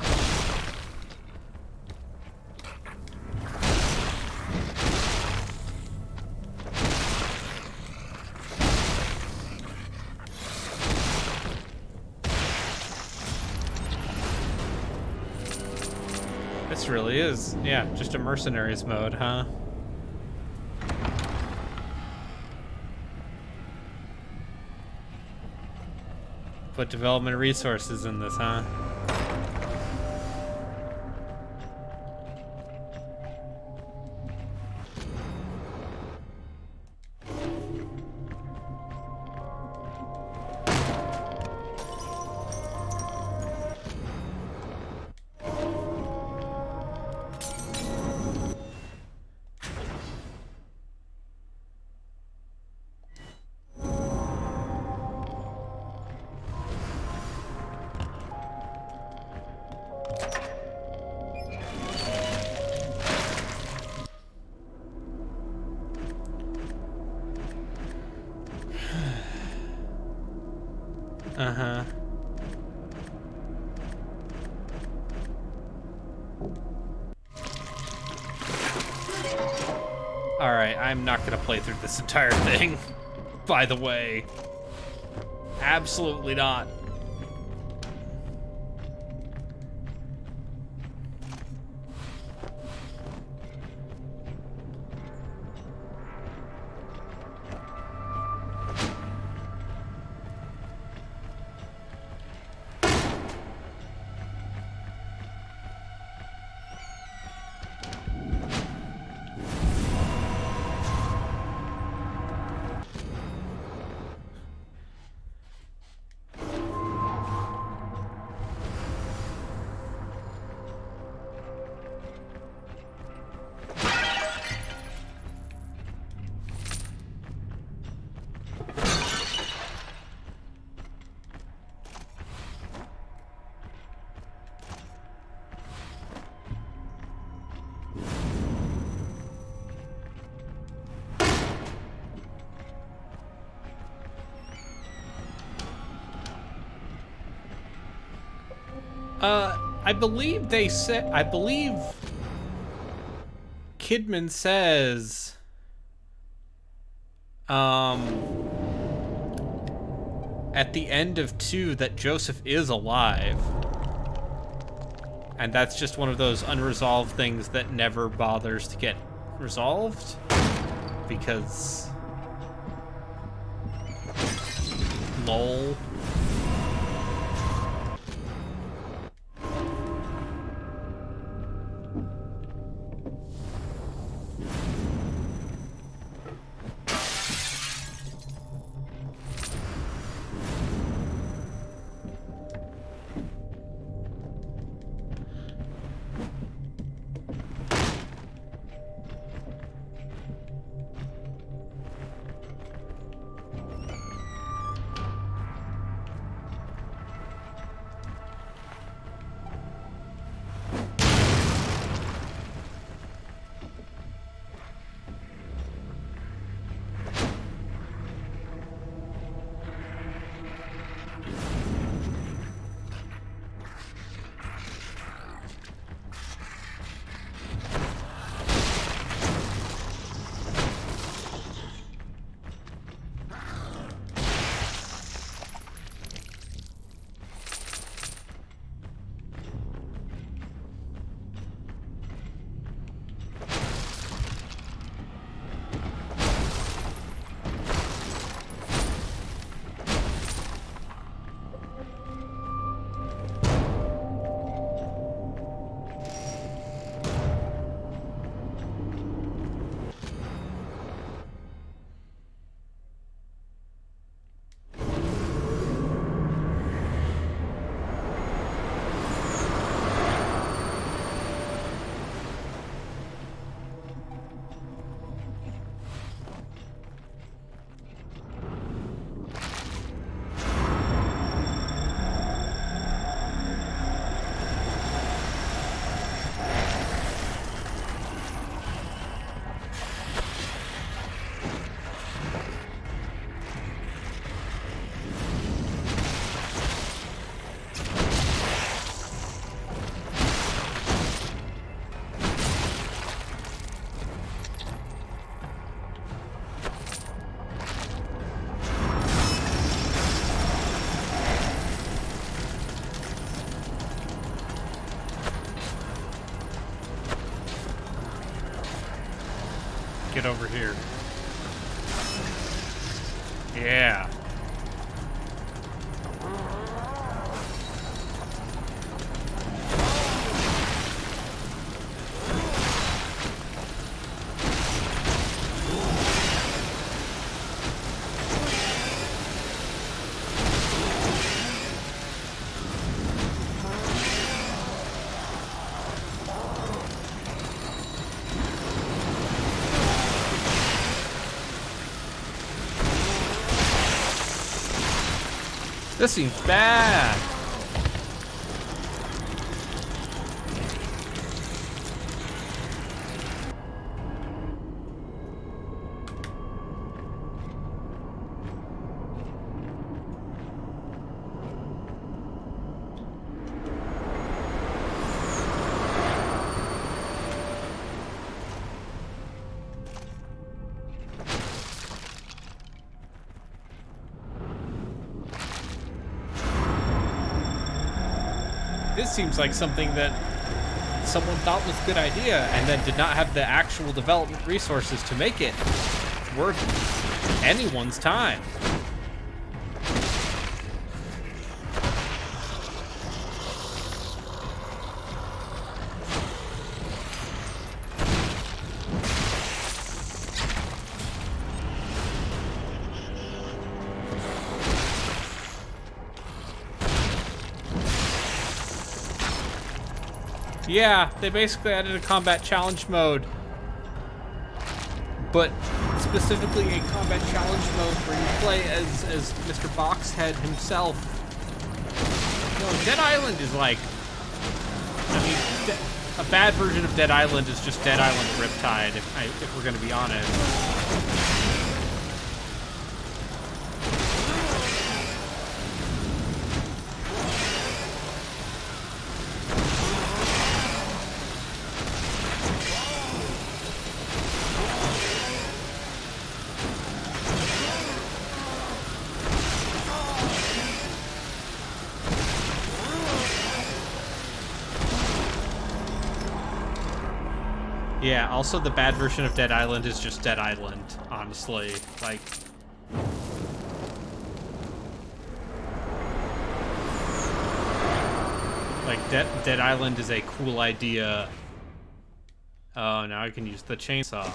This really is, yeah, just a mercenaries mode, huh? Put development resources in this, huh? Uh-huh. Alright, I'm not gonna play through this entire thing, by the way. Absolutely not. I believe they said, I believe Kidman says, at the end of 2 that Joseph is alive. And that's just one of those unresolved things that never bothers to get resolved. Because... lol. Get over here. Yeah. This seems bad. This seems like something that someone thought was a good idea and then did not have the actual development resources to make it worth anyone's time. Yeah, they basically added a combat challenge mode. But specifically a combat challenge mode where you play as Mr. Boxhead himself. No, Dead Island is like... I mean, a bad version of Dead Island is just Dead Island Riptide, if we're gonna be honest. Yeah, also the bad version of Dead Island is just Dead Island, honestly. Like... Dead Island is a cool idea. Oh, now I can use the chainsaw.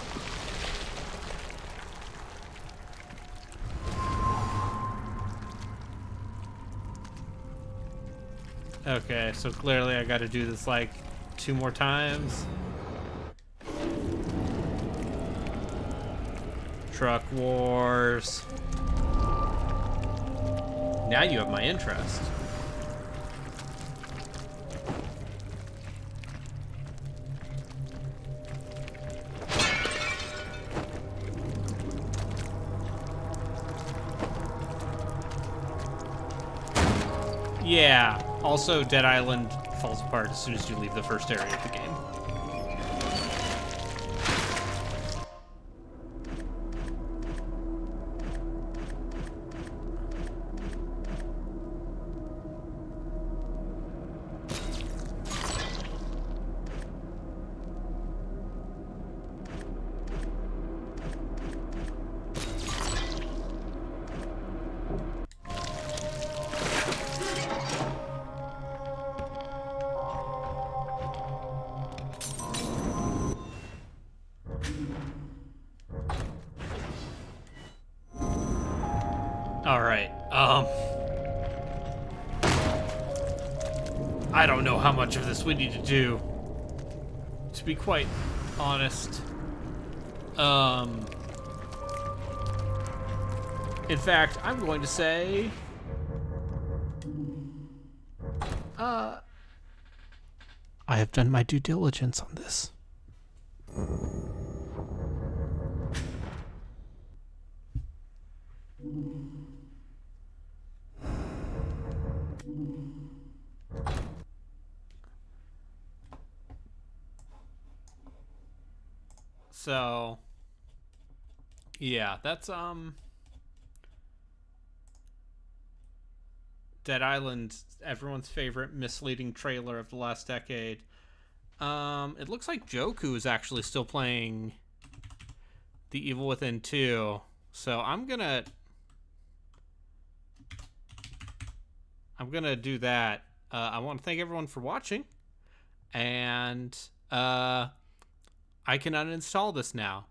Okay, so clearly I gotta do this like 2 more times. Truck wars. Now you have my interest. Yeah, also Dead Island falls apart as soon as you leave the first area of the game. Alright, I don't know how much of this we need to do, to be quite honest. In fact, I'm going to say, I have done my due diligence on this. So, yeah, that's, Dead Island, everyone's favorite misleading trailer of the last decade. It looks like Joku is actually still playing The Evil Within 2, so I'm gonna do that. I want to thank everyone for watching, and, I can uninstall this now.